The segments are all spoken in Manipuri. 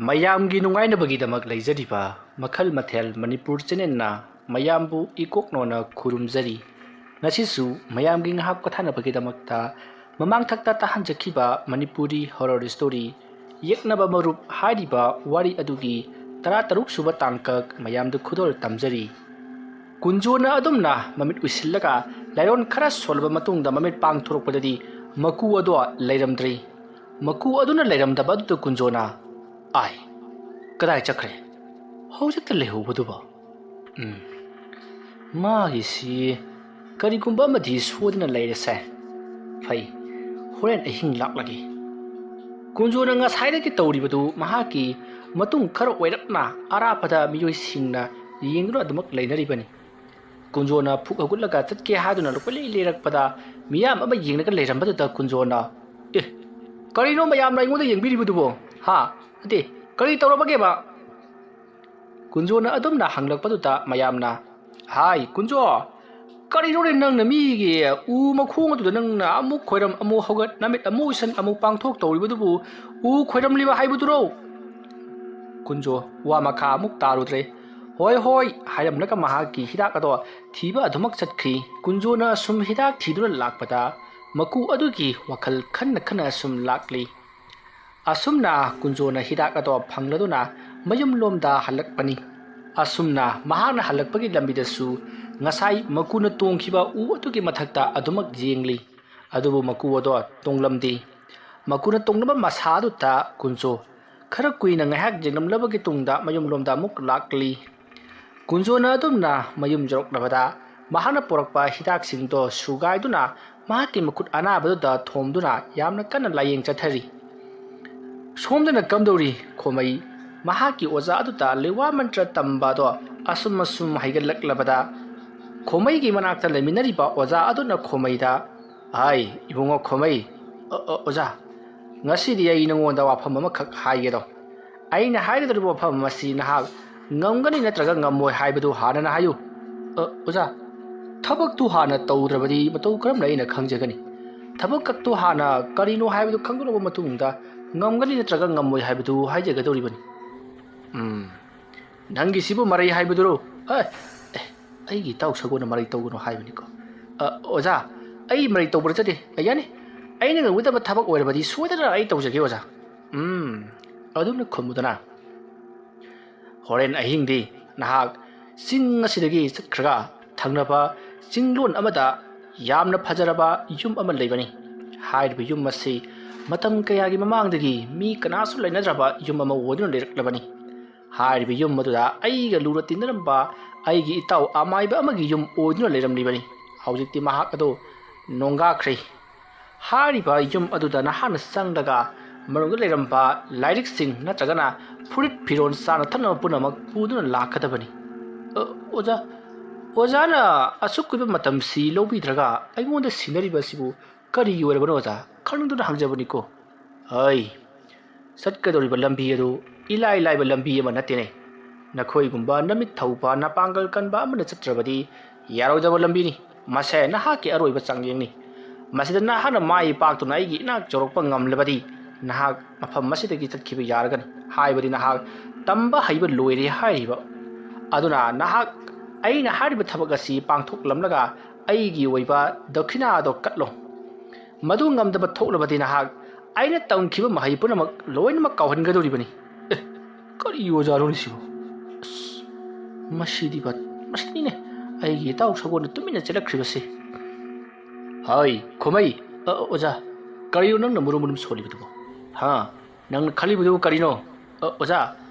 ꯃꯌꯥꯝꯒꯤ ꯅꯨꯡꯉꯥꯏꯅꯕꯒꯤꯗꯃꯛ ꯂꯩꯖꯔꯤꯕ ꯃꯈꯜ ꯃꯊꯦꯜ ꯃꯅꯤꯄꯨꯔ ꯆꯦꯅꯦꯜꯅ ꯃꯌꯥꯝꯕꯨ ꯏꯀꯣꯛꯅꯣꯅ ꯈꯨꯔꯨꯝꯖꯔꯤ ꯉꯁꯤꯁꯨ ꯃꯌꯥꯝꯒꯤ ꯉꯥꯏꯍꯥꯛ ꯄꯣꯊꯥꯅꯕꯒꯤꯗꯃꯛꯇ ꯃꯃꯥꯡꯊꯛꯇ ꯇꯥꯍꯟꯖꯈꯤꯕ ꯃꯅꯤꯄꯨꯔꯤ ꯍꯣꯔꯔ ꯁ꯭ꯇꯣꯔꯤ ꯌꯦꯛꯅꯕ ꯃꯔꯨꯞ ꯍꯥꯏꯔꯤꯕ ꯋꯥꯔꯤ ꯑꯗꯨꯒꯤ 13 ꯁꯨꯕ ꯇꯥꯡꯀꯛ ꯃꯌꯥꯝꯗ ꯈꯨꯗꯣꯜ ꯇꯝꯖꯔꯤ ꯀꯨꯟꯖꯣꯅ ꯑꯗꯨꯝꯅ ꯃꯃꯤꯠ ꯎꯏꯁꯤꯜꯂꯒ ꯂꯥꯏꯔꯣꯟ ꯈꯔ ꯁꯣꯜꯂꯕ ꯃꯇꯨꯡꯗ ꯃꯃꯤꯠ ꯄꯥꯡꯊꯣꯔꯛꯄꯗꯗꯤ ꯃꯀꯨ ꯑꯗꯣ ꯂꯩꯔꯝꯗ꯭ꯔꯤ ꯃꯀꯨ ꯑꯗꯨꯅ ꯂꯩꯔꯝꯗꯕ ꯑꯗꯨꯗ ꯀꯨꯟꯖꯣꯅ ꯑꯥꯏ ꯀꯗꯥꯏ ꯆꯠꯈ꯭ꯔꯦ ꯍꯧꯖꯤꯛꯇ ꯂꯩꯍꯧꯕꯗꯨꯕ ꯃꯥꯒꯤꯁꯤ ꯀꯔꯤꯒꯨꯝꯕ ꯑꯃꯗꯤ ꯁꯣꯏꯗꯅ ꯂꯩꯔꯁꯦ ꯐꯩ ꯍꯣꯔꯦꯟ ꯑꯍꯤꯡ ꯂꯥꯛꯂꯒꯦ ꯀꯨꯟꯖꯣꯅ ꯉꯁꯥꯏꯗꯒꯤ ꯇꯧꯔꯤꯕꯗꯨ ꯃꯍꯥꯛꯀꯤ ꯃꯇꯨꯡ ꯈꯔ ꯑꯣꯏꯔꯞꯅ ꯑꯔꯥꯞꯄꯗ ꯃꯤꯑꯣꯏꯁꯤꯡꯅ ꯌꯦꯡꯗꯨꯅ ꯑꯗꯨꯃꯛ ꯂꯩꯅꯔꯤꯕꯅꯤ ꯀꯨꯟꯖꯣꯅ ꯐꯨꯛ ꯍꯧꯒꯠꯂꯒ ꯆꯠꯀꯦ ꯍꯥꯏꯗꯨꯅ ꯀꯣꯏꯂꯩ ꯂꯩꯔꯛꯄꯗ ꯃꯤꯌꯥꯝ ꯑꯃ ꯌꯦꯡꯂꯒ ꯂꯩꯔꯝꯕꯗꯨꯗ ꯀꯨꯟꯖꯣꯅ ꯀꯔꯤꯅꯣ ꯃꯌꯥꯝꯅ ꯑꯩꯉꯣꯟꯗ ꯌꯦꯡꯕꯤꯔꯤꯕꯗꯨꯕꯣ ꯍꯥ ꯅꯠꯇꯦ ꯀꯔꯤ ꯇꯧꯔꯕꯒꯦꯕ ꯀꯨꯟꯖꯣꯅ ꯑꯗꯨꯝꯅ ꯍꯪꯂꯛꯄꯗꯨꯗ ꯃꯌꯥꯝꯅ ꯍꯥꯏ ꯀꯨꯟꯖꯣ ꯀꯔꯤꯅꯣꯅꯦ ꯅꯪꯅ ꯃꯤꯒꯤ ꯎ ꯃꯈꯣꯡ ꯑꯗꯨꯗ ꯅꯪꯅ ꯑꯃꯨꯛ ꯈꯣꯏꯔꯝ ꯑꯃꯨꯛ ꯍꯧꯒꯠ ꯅꯃꯤꯠ ꯑꯃꯨꯛ ꯎꯏꯁꯟ ꯑꯃꯨꯛ ꯄꯥꯡꯊꯣꯛ ꯇꯧꯔꯤꯕꯗꯨꯕꯨ ꯎ ꯈꯣꯏꯔꯝꯂꯤꯕ ꯍꯥꯏꯕꯗꯨꯔꯣ ꯀꯨꯟꯖꯣ ꯋꯥ ꯃꯈꯥ ꯑꯃꯨꯛ ꯇꯥꯔꯨꯗ꯭ꯔꯦ ꯍꯣꯏ ꯍꯣꯏ ꯍꯥꯏꯔꯝꯂꯒ ꯃꯍꯥꯛꯀꯤ ꯍꯤꯗꯥꯛ ꯑꯗꯣ ꯊꯤꯕ ꯑꯗꯨꯃꯛ ꯆꯠꯈꯤ ꯀꯨꯟꯖꯣꯅ ꯁꯨꯝ ꯍꯤꯗꯥꯛ ꯊꯤꯗꯨꯅ ꯂꯥꯛꯄꯗ ꯃꯀꯨ ꯑꯗꯨꯒꯤ ꯋꯥꯈꯜ ꯈꯟꯅ ꯈꯟꯅ ꯁꯨꯝ ꯂꯥꯛꯂꯤ ꯑꯁꯨꯝꯅ ꯀꯨꯟꯖꯣꯅ ꯍꯤꯗꯥꯛ ꯑꯗꯣ ꯐꯪꯂꯗꯨꯅ ꯃꯌꯨꯝꯂꯣꯝꯗ ꯍꯜꯂꯛꯄꯅꯤ ꯑꯁꯨꯝꯅ ꯃꯍꯥꯛꯅ ꯍꯜꯂꯛꯄꯒꯤ ꯂꯝꯕꯤꯗꯁꯨ ꯉꯁꯥꯏ ꯃꯀꯨꯅ ꯇꯣꯡꯈꯤꯕ ꯎ ꯑꯗꯨꯒꯤ ꯃꯊꯛꯇ ꯑꯗꯨꯃꯛ ꯌꯦꯡꯂꯤ ꯑꯗꯨꯕꯨ ꯃꯀꯨ ꯑꯗꯣ ꯇꯣꯡꯂꯝꯗꯦ ꯃꯀꯨꯅ ꯇꯣꯡꯂꯕ ꯃꯁꯥꯗꯨꯗ ꯀꯨꯟꯖꯣ खर कुन ngaihak jengamlabagi tungda mayumlomda amuk lakli kunjona adumna mayum joroknabada mahana porakpa hidak singdo sugaiduna mahaki makut anabada thomduna yamna kana layeng chathari somdana kamdori khomai mahaki oza aduta lewa mantra tamba do asum asum haigalaklabada khomai gi manakta leminari ba oza aduna khomaida ai ibungo khomai oza ngasi ai nangonda wafam amakak haigero aina haigedribo wafam masi nahak ngamgani natraga ngammoi haibadu hana na hayu oza thabak tu hana tawdrabadi matau karam laina khangjagani thabak kak tu hana karino haibadu khangduraba matungda ngamgani natraga ngammoi haibadu haijagadoribani nangi sibu marai haibaduro aigi taw sagona marai tawgono haibani ko oza ai marai tawbra chade ayani aina ngudaba thabak oirabadi soidana ai tawjage oza adumna khomudana horen ahingdi nahak sing asidagi chakkhraga thangnaba singlon amada yamna phajaraba yum ama leibani hairbi yum masi matam kayagi mamangdagi mi kanasu leinadraba yum ama woduna leraklabani hairbi yum maduda aiga lura tinaramba aigi itaw amaiba amagi yum oduna leramlibani haujikti mahak ado nonga khre हारिबा युम अदुदा नहान संगदगा मरुंग लेरंबा लाइरिक सिंह नत्रगना फुरित फिरोन साना थन पुनमक पुदुन लाखदबनी ओजा ओजाना असुकुब मतम सी लोबिद्रगा अइमोंद सिनरिबसिबु करी योरबनो ओजा खनंदुन हंगजबनिको हई सत्कदोरिबा लंबी अदु इलाइ लाइबा लंबी अमा नतेने नखोइगुंबा नमित थौबा नापांगल कनबा अमन चत्रबदी यारोजबा लंबीनी मसे नहाके अरोइबा चांगयंगनी masida nahana mai paktu na igi nak jorokpa ngamlebadi nahak mafam masidagi chatkiba yaragani haibadi nahak tamba haiba loire haiba aduna nahak aina hariba thabak asi pangthok lamlaga aigi oiba dakhina do katlo madu ngamdaba thoklabadi nahak aina tangkhiba mahai punamak loinamak kawhangadoribani kari yojaroni sibo masidi bat masine aigi taw sagona tumina chelakhribase हाय खोमई ओजा करियो नंग नमुरु मुरुम सोलिबदुबो हा नंग खलिबदु करिनो ओजा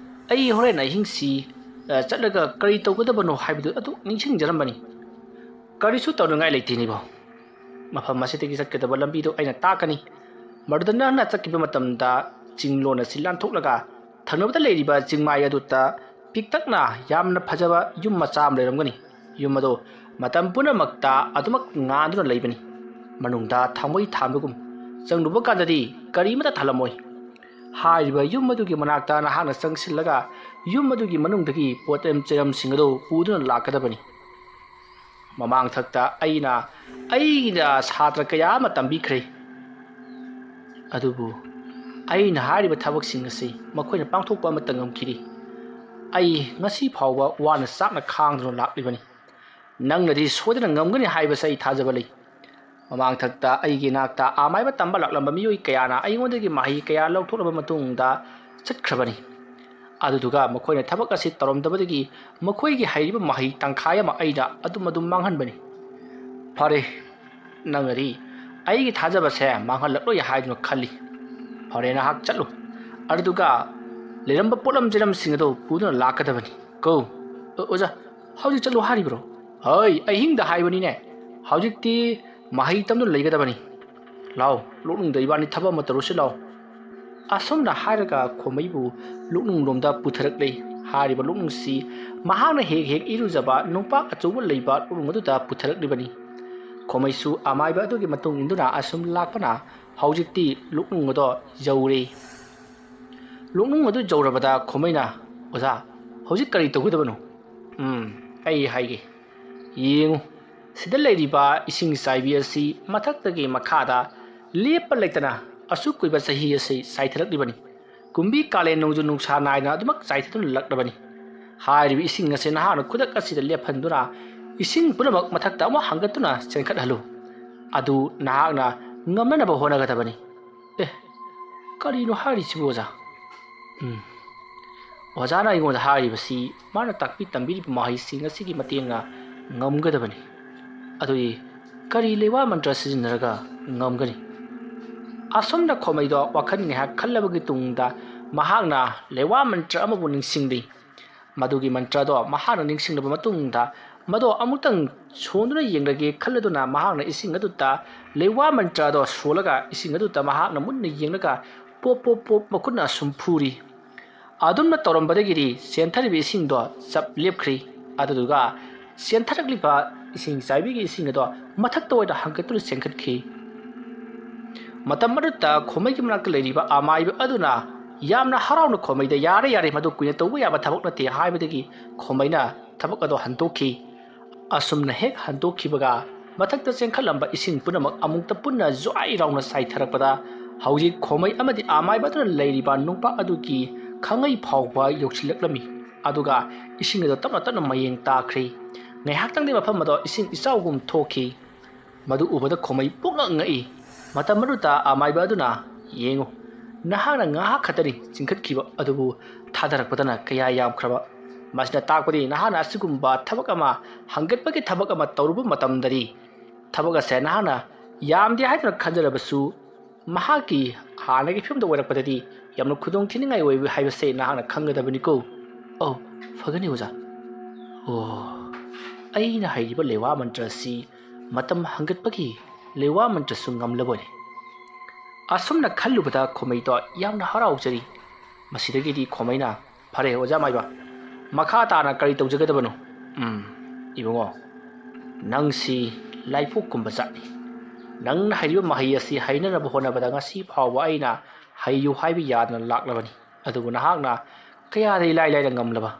आई होरे ना हिंसी चलगा करि तौगदबनो हाइबदु अदु निंसिंग जरमबनी करिसु तौनगाय लेतिनिबो मफम मसितगी चक्कदब लंबीदो आइना ताकनी मर्दना ना चक्किबा मतमदा चिंगलोना सिलान थोकलगा थनबदा लेरिबा चिंगमाय अदुता पिक्तकना यामना फजबा युम मचाम लेरमगनी युम अदो मतम पुनमक्ता अदुमक ngaदुना लेबनी manungda thamoi thamdugum changduba kandadi karimata thalamoi haiba yum madugi manakta na hana changsillaga yum madugi manungdagi potem cheram singado puduna lakadabani mamang thakta aina satra kaya ma tambikhre adubu ꯑꯩꯅ ꯍꯥꯏꯔꯤꯕ ꯊꯕꯛꯁꯤꯡ ꯑꯁꯤ ꯃꯈꯣꯏꯅ ꯄꯥꯡꯊꯣꯛꯄ ꯑꯃꯠꯇ ꯉꯝꯈꯤꯗꯦ꯫ ꯑꯩ ꯉꯁꯤ ꯐꯥꯎꯕ ꯋꯥꯅ ꯆꯥꯛꯅ ꯈꯥꯡꯗꯨꯅ ꯂꯥꯛꯂꯤꯕꯅꯤ꯫ ꯅꯪꯅꯗꯤ ꯁꯣꯏꯗꯅ ꯉꯝꯒꯅꯤ ꯍꯥꯏꯕꯁꯤ ꯑꯩ ꯊꯥꯖꯕ ꯂꯩ꯫ ꯃꯃꯥꯡꯊꯛꯇ ꯑꯩꯒꯤ ꯅꯥꯛꯇ ꯑꯃꯥꯏꯕ ꯇꯝꯕ ꯂꯥꯛꯂꯝꯕ ꯃꯤꯑꯣꯏ ꯀꯌꯥꯅ ꯑꯩꯉꯣꯟꯗꯒꯤ ꯃꯍꯩ ꯀꯌꯥ ꯂꯧꯊꯣꯛꯂꯕ ꯃꯇꯨꯡꯗ ꯆꯠꯈ꯭ꯔꯕꯅꯤ꯫ ꯑꯗꯨꯗꯨꯒ ꯃꯈꯣꯏꯅ ꯊꯕꯛ ꯑꯁꯤ ꯇꯧꯔꯝꯗꯕꯗꯒꯤ ꯃꯈꯣꯏꯒꯤ ꯍꯩꯔꯤꯕ ꯃꯍꯩ ꯇꯪꯈꯥꯏ ꯑꯃ ꯑꯩꯅ ꯑꯗꯨꯝ ꯃꯥꯡꯍꯟꯕꯅꯤ꯫ ꯐꯔꯦ, ꯅꯪꯅꯗꯤ ꯑꯩꯒꯤ ꯊꯥꯖꯕꯁꯦ ꯃꯥꯡꯍꯜꯂꯛꯂꯣꯏ ꯍꯥꯏꯗꯨꯅ ꯈꯜꯂꯤ꯫ ꯐꯔꯦ, ꯅꯍꯥꯛ ꯆꯠꯂꯨ, ꯑꯗꯨꯒ ꯂꯩꯔꯝꯕ ꯄꯣꯠꯂꯝ ꯆꯩꯔꯝꯁꯤꯡ ꯑꯗꯨ ꯄꯨꯗꯨꯅ ꯂꯥꯛꯀꯗꯕꯅꯤ ꯀꯣ꯫ ꯑꯣꯖꯥ, ꯍꯧꯖꯤꯛ ꯆꯠꯂꯨ ꯍꯥꯏꯔꯤꯕ꯭ꯔꯣ? ꯍꯣꯏ, ꯑꯍꯤꯡꯗ ꯍꯥꯏꯕꯅꯤꯅꯦ꯫ ꯍꯧꯖꯤꯛꯇꯤ ꯃꯍꯩ ꯇꯝꯗꯨꯅ ꯂꯩꯒꯗꯕꯅꯤ꯫ ꯂꯥꯎ, ꯂꯣꯛꯅꯨꯡꯗ ꯏꯕꯥꯅꯤ ꯊꯕꯛ ꯑꯃ ꯇꯧꯔꯨꯁꯤ ꯂꯥꯎ꯫ ꯑꯁꯨꯝꯅ ꯍꯥꯏꯔꯒ ꯈꯣꯃꯩꯕꯨ ꯂꯣꯛꯅꯨꯡꯂꯣꯝꯗ ꯄꯨꯊꯔꯛꯂꯦ꯫ ꯍꯥꯏꯔꯤꯕ ꯂꯣꯛꯅꯨꯡꯁꯤ ꯃꯍꯥꯛꯅ ꯍꯦꯛ ꯏꯔꯨꯖꯕ ꯅꯨꯡꯄꯥꯛ ꯑꯆꯧꯕ ꯂꯩꯕ ꯂꯣꯛꯅꯨꯡ ꯑꯗꯨꯗ ꯄꯨꯊꯔꯛꯂꯤꯕꯅꯤ꯫ ꯈꯣꯃꯩꯁꯨ ꯑꯃꯥꯏꯕ ꯑꯗꯨꯒꯤ ꯃꯇꯨꯡ ꯏꯟꯗꯨꯅ ꯑꯁꯨꯝ ꯂꯥꯛꯄꯅ ꯍꯧꯖꯤꯛꯇꯤ ꯂꯣꯛꯅꯨꯡ ꯑꯗꯨ ꯌꯧꯔꯦ꯫ ꯂꯣꯛꯅꯨꯡ ꯑꯗꯨ ꯌꯧꯔꯕꯗ ꯈꯣꯃꯩꯅ, ꯑꯣꯖꯥ, ꯍꯧꯖꯤꯛ ꯀꯔꯤ ꯇꯧꯒꯗꯕꯅꯣ? ꯑꯩ ꯍꯥꯏꯒꯦ꯫ ꯌꯦꯡꯉꯨ, ꯁꯤꯗ ꯂꯩꯔꯤꯕ ꯏꯁꯤꯡ ꯆꯥꯏꯕꯤ ꯑꯁꯤ ꯃꯊꯛꯇꯒꯤ ꯃꯈꯥꯗ ꯂꯦꯞꯄ ꯂꯩꯇꯅ ꯑꯁꯨꯛ ꯀꯨꯏꯕ ꯆꯍꯤ ꯑꯁꯤ ꯆꯥꯏꯊꯔꯛꯂꯤꯕꯅꯤ꯫ ꯀꯨꯝꯕꯤ ꯀꯥꯂꯦꯟ ꯅꯣꯡꯖꯨ ꯅꯨꯡꯁꯥ ꯅꯥꯏꯅ ꯑꯗꯨꯃꯛ ꯆꯥꯏꯊꯗꯨꯅ ꯂꯛꯂꯕꯅꯤ꯫ ꯍꯥꯏꯔꯤꯕ ꯏꯁꯤꯡ ꯑꯁꯤ ꯅꯍꯥꯛꯅ ꯈꯨꯗꯛ ꯑꯁꯤꯗ ꯂꯦꯞꯍꯟꯗꯨꯅ ꯏꯁꯤꯡ ꯄꯨꯝꯅꯃꯛ ꯃꯊꯛꯇ ꯑꯃꯨꯛ ꯍꯪꯒꯠꯇꯨꯅ ꯆꯦꯟꯈꯠꯍꯜꯂꯨ꯫ ꯑꯗꯨ ꯅꯍꯥꯛꯅ ꯉꯝꯅꯅꯕ ꯍꯣꯠꯅꯒꯗꯕꯅꯤ꯫ ꯀꯔꯤꯅꯣ ꯍꯥꯏꯔꯤꯁꯤꯕꯨ ꯑꯣꯖꯥ? ꯑꯣꯖꯥꯅ ꯑꯩꯉꯣꯟꯗ ꯍꯥꯏꯔꯤꯕꯁꯤ ꯃꯥꯅ ꯇꯥꯛꯄꯤ ꯇꯝꯕꯤꯔꯤꯕ ꯃꯍꯩꯁꯤꯡ ꯑꯁꯤꯒꯤ ꯃꯇꯦꯡꯅ ꯉꯝꯒꯗꯕꯅꯤ꯫ ꯑꯗꯨꯗꯤ ꯀꯔꯤ ꯂꯩꯋꯥ ꯃꯟꯇ꯭ꯔ ꯁꯤꯖꯤꯟꯅꯔꯒ ꯉꯝꯒꯅꯤ? ꯑꯁꯨꯝꯅ ꯈꯣꯃꯩꯗꯣ ꯋꯥꯈꯜ ꯉꯥꯏꯍꯥꯛ ꯈꯜꯂꯕꯒꯤ ꯇꯨꯡꯗ ꯃꯍꯥꯛꯅ ꯂꯩꯋꯥ ꯃꯟꯇ꯭ꯔ ꯑꯃꯕꯨ ꯅꯤꯡꯁꯤꯡꯂꯤ꯫ ꯃꯗꯨꯒꯤ ꯃꯟꯇ꯭ꯔꯗꯣ ꯃꯍꯥꯛꯅ ꯅꯤꯡꯁꯤꯡꯂꯕ ꯃꯇꯨꯡꯗ ꯃꯗꯣ ꯑꯃꯨꯛꯇꯪ ꯁꯣꯟꯗꯨꯅ ꯌꯦꯡꯂꯒꯦ ꯈꯜꯂꯗꯨꯅ ꯃꯍꯥꯛꯅ ꯏꯁꯤꯡ ꯑꯗꯨꯗ ꯂꯩꯋꯥ ꯃꯟꯇ꯭ꯔꯗꯣ ꯁꯣꯜꯂꯒ ꯏꯁꯤꯡ ꯑꯗꯨꯗ ꯃꯍꯥꯛꯅ ꯃꯨꯟꯅ ꯌꯦꯡꯂꯒ ꯄꯣꯞ ꯄꯣꯞ ꯄꯣꯞ ꯃꯈꯨꯠꯅ ꯁꯨꯝ ꯐꯨꯔꯤ꯫ ꯑꯗꯨꯝꯅ ꯇꯧꯔꯝꯕꯗꯒꯤꯗꯤ ꯆꯦꯟꯊꯔꯤꯕ ꯏꯁꯤꯡꯗꯣ ꯆꯞ ꯂꯦꯞꯈ꯭ꯔꯤ꯫ ꯑꯗꯨꯗꯨꯒ ꯆꯦꯟꯊꯔꯛꯂꯤꯕ ꯏꯁꯤꯡ ꯆꯥꯏꯕꯤꯒꯤ ꯏꯁꯤꯡ ꯑꯗꯣ ꯃꯊꯛꯇ ꯑꯣꯏꯅ ꯍꯪꯒꯠꯇꯨꯅ ꯆꯦꯟꯈꯠꯈꯤ꯫ ꯃꯇꯝ ꯑꯗꯨꯗ ꯈꯣꯃꯩꯒꯤ ꯃꯅꯥꯛꯇ ꯂꯩꯔꯤꯕ ꯑꯃꯥꯏꯕ ꯑꯗꯨꯅ ꯌꯥꯝꯅ ꯍꯔꯥꯎꯅ ꯈꯣꯃꯩꯗ ꯌꯥꯔꯦ, ꯃꯗꯨ ꯀꯨꯏꯅ ꯇꯧꯕ ꯌꯥꯕ ꯊꯕꯛ ꯅꯠꯇꯦ ꯍꯥꯏꯕꯗꯒꯤ ꯈꯣꯃꯩꯅ ꯊꯕꯛ ꯑꯗꯨ ꯍꯟꯗꯣꯛꯈꯤ꯫ ꯑꯁꯨꯝꯅ ꯍꯦꯛ ꯍꯟꯗꯣꯛꯈꯤꯕꯒ ꯃꯊꯛꯇ ꯆꯦꯟꯈꯠꯂꯝꯕ ꯏꯁꯤꯡ ꯄꯨꯝꯅꯃꯛ ꯑꯃꯨꯛꯇ ꯄꯨꯟꯅ ꯖ꯭ꯋꯥꯏ ꯔꯥꯎꯅ ꯆꯥꯏꯊꯔꯛꯄꯗ ꯍꯧꯖꯤꯛ ꯈꯣꯃꯩ ꯑꯃꯗꯤ ꯑꯃꯥꯏꯕ ꯑꯗꯨꯅ ꯂꯩꯔꯤꯕ ꯅꯨꯡꯄꯥꯛ ꯑꯗꯨꯒꯤ ꯈꯥꯡꯉꯩ ꯐꯥꯎꯕ ꯌꯧꯁꯤꯜꯂꯛꯂꯝꯃꯤ꯫ ꯑꯗꯨꯒ ꯏꯁꯤꯡ ꯑꯗꯨ ꯇꯞꯅ ꯃꯌꯦꯡ ꯇꯥꯈ꯭ꯔꯤ꯫ ꯉꯥꯏꯍꯥꯛꯇꯪꯗꯤ ꯃꯐꯝ ꯑꯗꯣ ꯏꯁꯤꯡ ꯏꯆꯥꯎꯒꯨꯝ ꯊꯣꯛꯈꯤ꯫ ꯃꯗꯨ ꯎꯕꯗ ꯈꯣꯃꯩ ꯄꯨꯡꯉꯛ ꯉꯛꯏ꯫ ꯃꯇꯝ ꯑꯗꯨꯗ ꯑꯃꯥꯏꯕ ꯑꯗꯨꯅ, ꯌꯦꯡꯉꯨ, ꯅꯍꯥꯛꯅ ꯉꯥꯏꯍꯥꯛ ꯈꯛꯇꯅꯤ ꯆꯤꯡꯈꯠꯈꯤꯕ ꯑꯗꯨꯕꯨ ꯊꯥꯗꯔꯛꯄꯗꯅ ꯀꯌꯥ ꯌꯥꯝꯈ꯭ꯔꯕ꯫ ꯃꯁꯤꯅ ꯇꯥꯛꯄꯗꯤ ꯅꯍꯥꯛꯅ ꯑꯁꯤꯒꯨꯝꯕ ꯊꯕꯛ ꯑꯃ, ꯍꯪꯒꯠꯄꯒꯤ ꯊꯕꯛ ꯑꯃ ꯇꯧꯔꯨꯕ ꯃꯇꯝꯗꯗꯤ ꯊꯕꯛ ꯑꯁꯦ ꯅꯍꯥꯛꯅ ꯌꯥꯝꯗꯦ ꯍꯥꯏꯗꯨꯅ ꯈꯟꯖꯔꯕꯁꯨ ꯃꯍꯥꯛꯀꯤ ꯍꯥꯟꯅꯒꯤ ꯐꯤꯕꯝꯗ ꯑꯣꯏꯔꯛꯄꯗꯗꯤ ꯌꯥꯝꯅ ꯈꯨꯗꯣꯡꯊꯤꯅꯤꯡꯉꯥꯏ ꯑꯣꯏ ꯍꯥꯏꯕꯁꯦ ꯅꯍꯥꯛꯅ ꯈꯪꯒꯗꯕꯅꯤꯀꯣ꯫ ꯐꯒꯅꯤ ꯑꯣꯖꯥ꯫ ꯑꯩꯅ ꯍꯩꯔꯤꯕ ꯂꯩꯋꯥ ꯃꯟꯇ꯭ꯔ ꯑꯁꯤ ꯃꯇꯝ ꯍꯪꯒꯠꯄꯒꯤ ꯂꯩꯋꯥ ꯃꯟꯇ꯭ꯔꯁꯨ ꯉꯝꯂꯕꯣꯏꯔꯦ꯫ ꯑꯁꯨꯝꯅ ꯈꯜꯂꯨꯕꯗ ꯈꯣꯃꯩꯗꯣ ꯌꯥꯝꯅ ꯍꯔꯥꯎꯖꯔꯤ꯫ ꯃꯁꯤꯗꯒꯤꯗꯤ ꯈꯣꯃꯩꯅ, ꯐꯔꯦ ꯑꯣꯖꯥ ꯃꯥꯏꯕ, ꯃꯈꯥ ꯇꯥꯅ ꯀꯔꯤ ꯇꯧꯖꯒꯗꯕꯅꯣ? ꯏꯕꯨꯡꯉꯣ, ꯅꯪꯁꯤ ꯂꯥꯏꯄꯣꯛꯀꯨꯝꯕ ꯖꯥꯠꯅꯤ꯫ ꯅꯪꯅ ꯍꯩꯔꯤꯕ ꯃꯍꯩ ꯑꯁꯤ ꯍꯩꯅꯅꯕ ꯍꯣꯠꯅꯕꯗ ꯉꯁꯤ ꯐꯥꯎꯕ ꯑꯩꯅ ꯍꯩꯌꯨ ꯍꯥꯏꯕ ꯌꯥꯗꯅ ꯂꯥꯛꯂꯕꯅꯤ꯫ ꯑꯗꯨꯕꯨ ꯅꯍꯥꯛꯅ ꯀꯌꯥꯗ ꯏꯂꯥꯏ ꯂꯥꯏꯅ ꯉꯝꯂꯕ꯫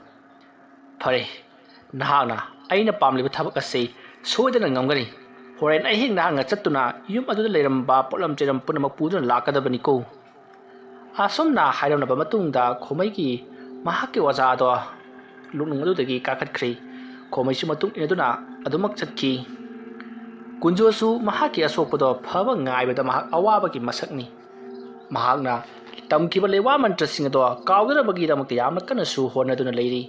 ꯐꯔꯦ, ꯅꯍꯥꯛꯅ ꯑꯩꯅ ꯄꯥꯝꯂꯤꯕ ꯊꯕꯛ ꯑꯁꯤ ꯁꯣꯏꯗꯅ ꯉꯝꯒꯅꯤ꯫ ꯍꯣꯔꯦꯟ ꯑꯍꯤꯡ ꯅꯍꯥꯛꯅ ꯆꯠꯇꯨꯅ ꯌꯨꯝ ꯑꯗꯨꯗ ꯂꯩꯔꯝꯕ ꯄꯣꯠꯂꯝ ꯆꯩꯔꯝ ꯄꯨꯝꯅꯃꯛ ꯄꯨꯗꯨꯅ ꯂꯥꯛꯀꯗꯕꯅꯤꯀꯣ꯫ ꯑꯁꯨꯝꯅ ꯍꯥꯏꯔꯝꯂꯕ ꯃꯇꯨꯡꯗ ꯈꯣꯃꯩꯒꯤ ꯃꯍꯥꯛꯀꯤ ꯑꯣꯖꯥꯗꯣ ꯂꯣꯛꯅꯨꯡ ꯑꯗꯨꯗꯒꯤ ꯀꯥꯈꯠꯈ꯭ꯔꯤ꯫ ꯈꯣꯃꯩꯁꯨ ꯃꯇꯨꯡ ꯏꯟꯅꯗꯨꯅ ꯑꯗꯨꯃꯛ ꯆꯠꯈꯤ꯫ ꯀꯨꯟꯖꯣꯁꯨ ꯃꯍꯥꯛꯀꯤ ꯑꯁꯣꯛꯄꯗꯣ ꯐꯕ ꯉꯥꯏꯕꯗ ꯃꯍꯥꯛ ꯑꯋꯥꯕꯒꯤ ꯃꯁꯛꯅꯤ꯫ ꯃꯍꯥꯛꯅ ꯇꯝꯈꯤꯕ ꯂꯩꯋꯥ ꯃꯟꯇ꯭ꯔꯁꯤꯡ ꯑꯗꯣ ꯀꯥꯎꯗꯅꯕꯒꯤꯗꯃꯛꯇ ꯌꯥꯝꯅ ꯀꯟꯅꯁꯨ ꯍꯣꯠꯅꯗꯨꯅ ꯂꯩꯔꯤ꯫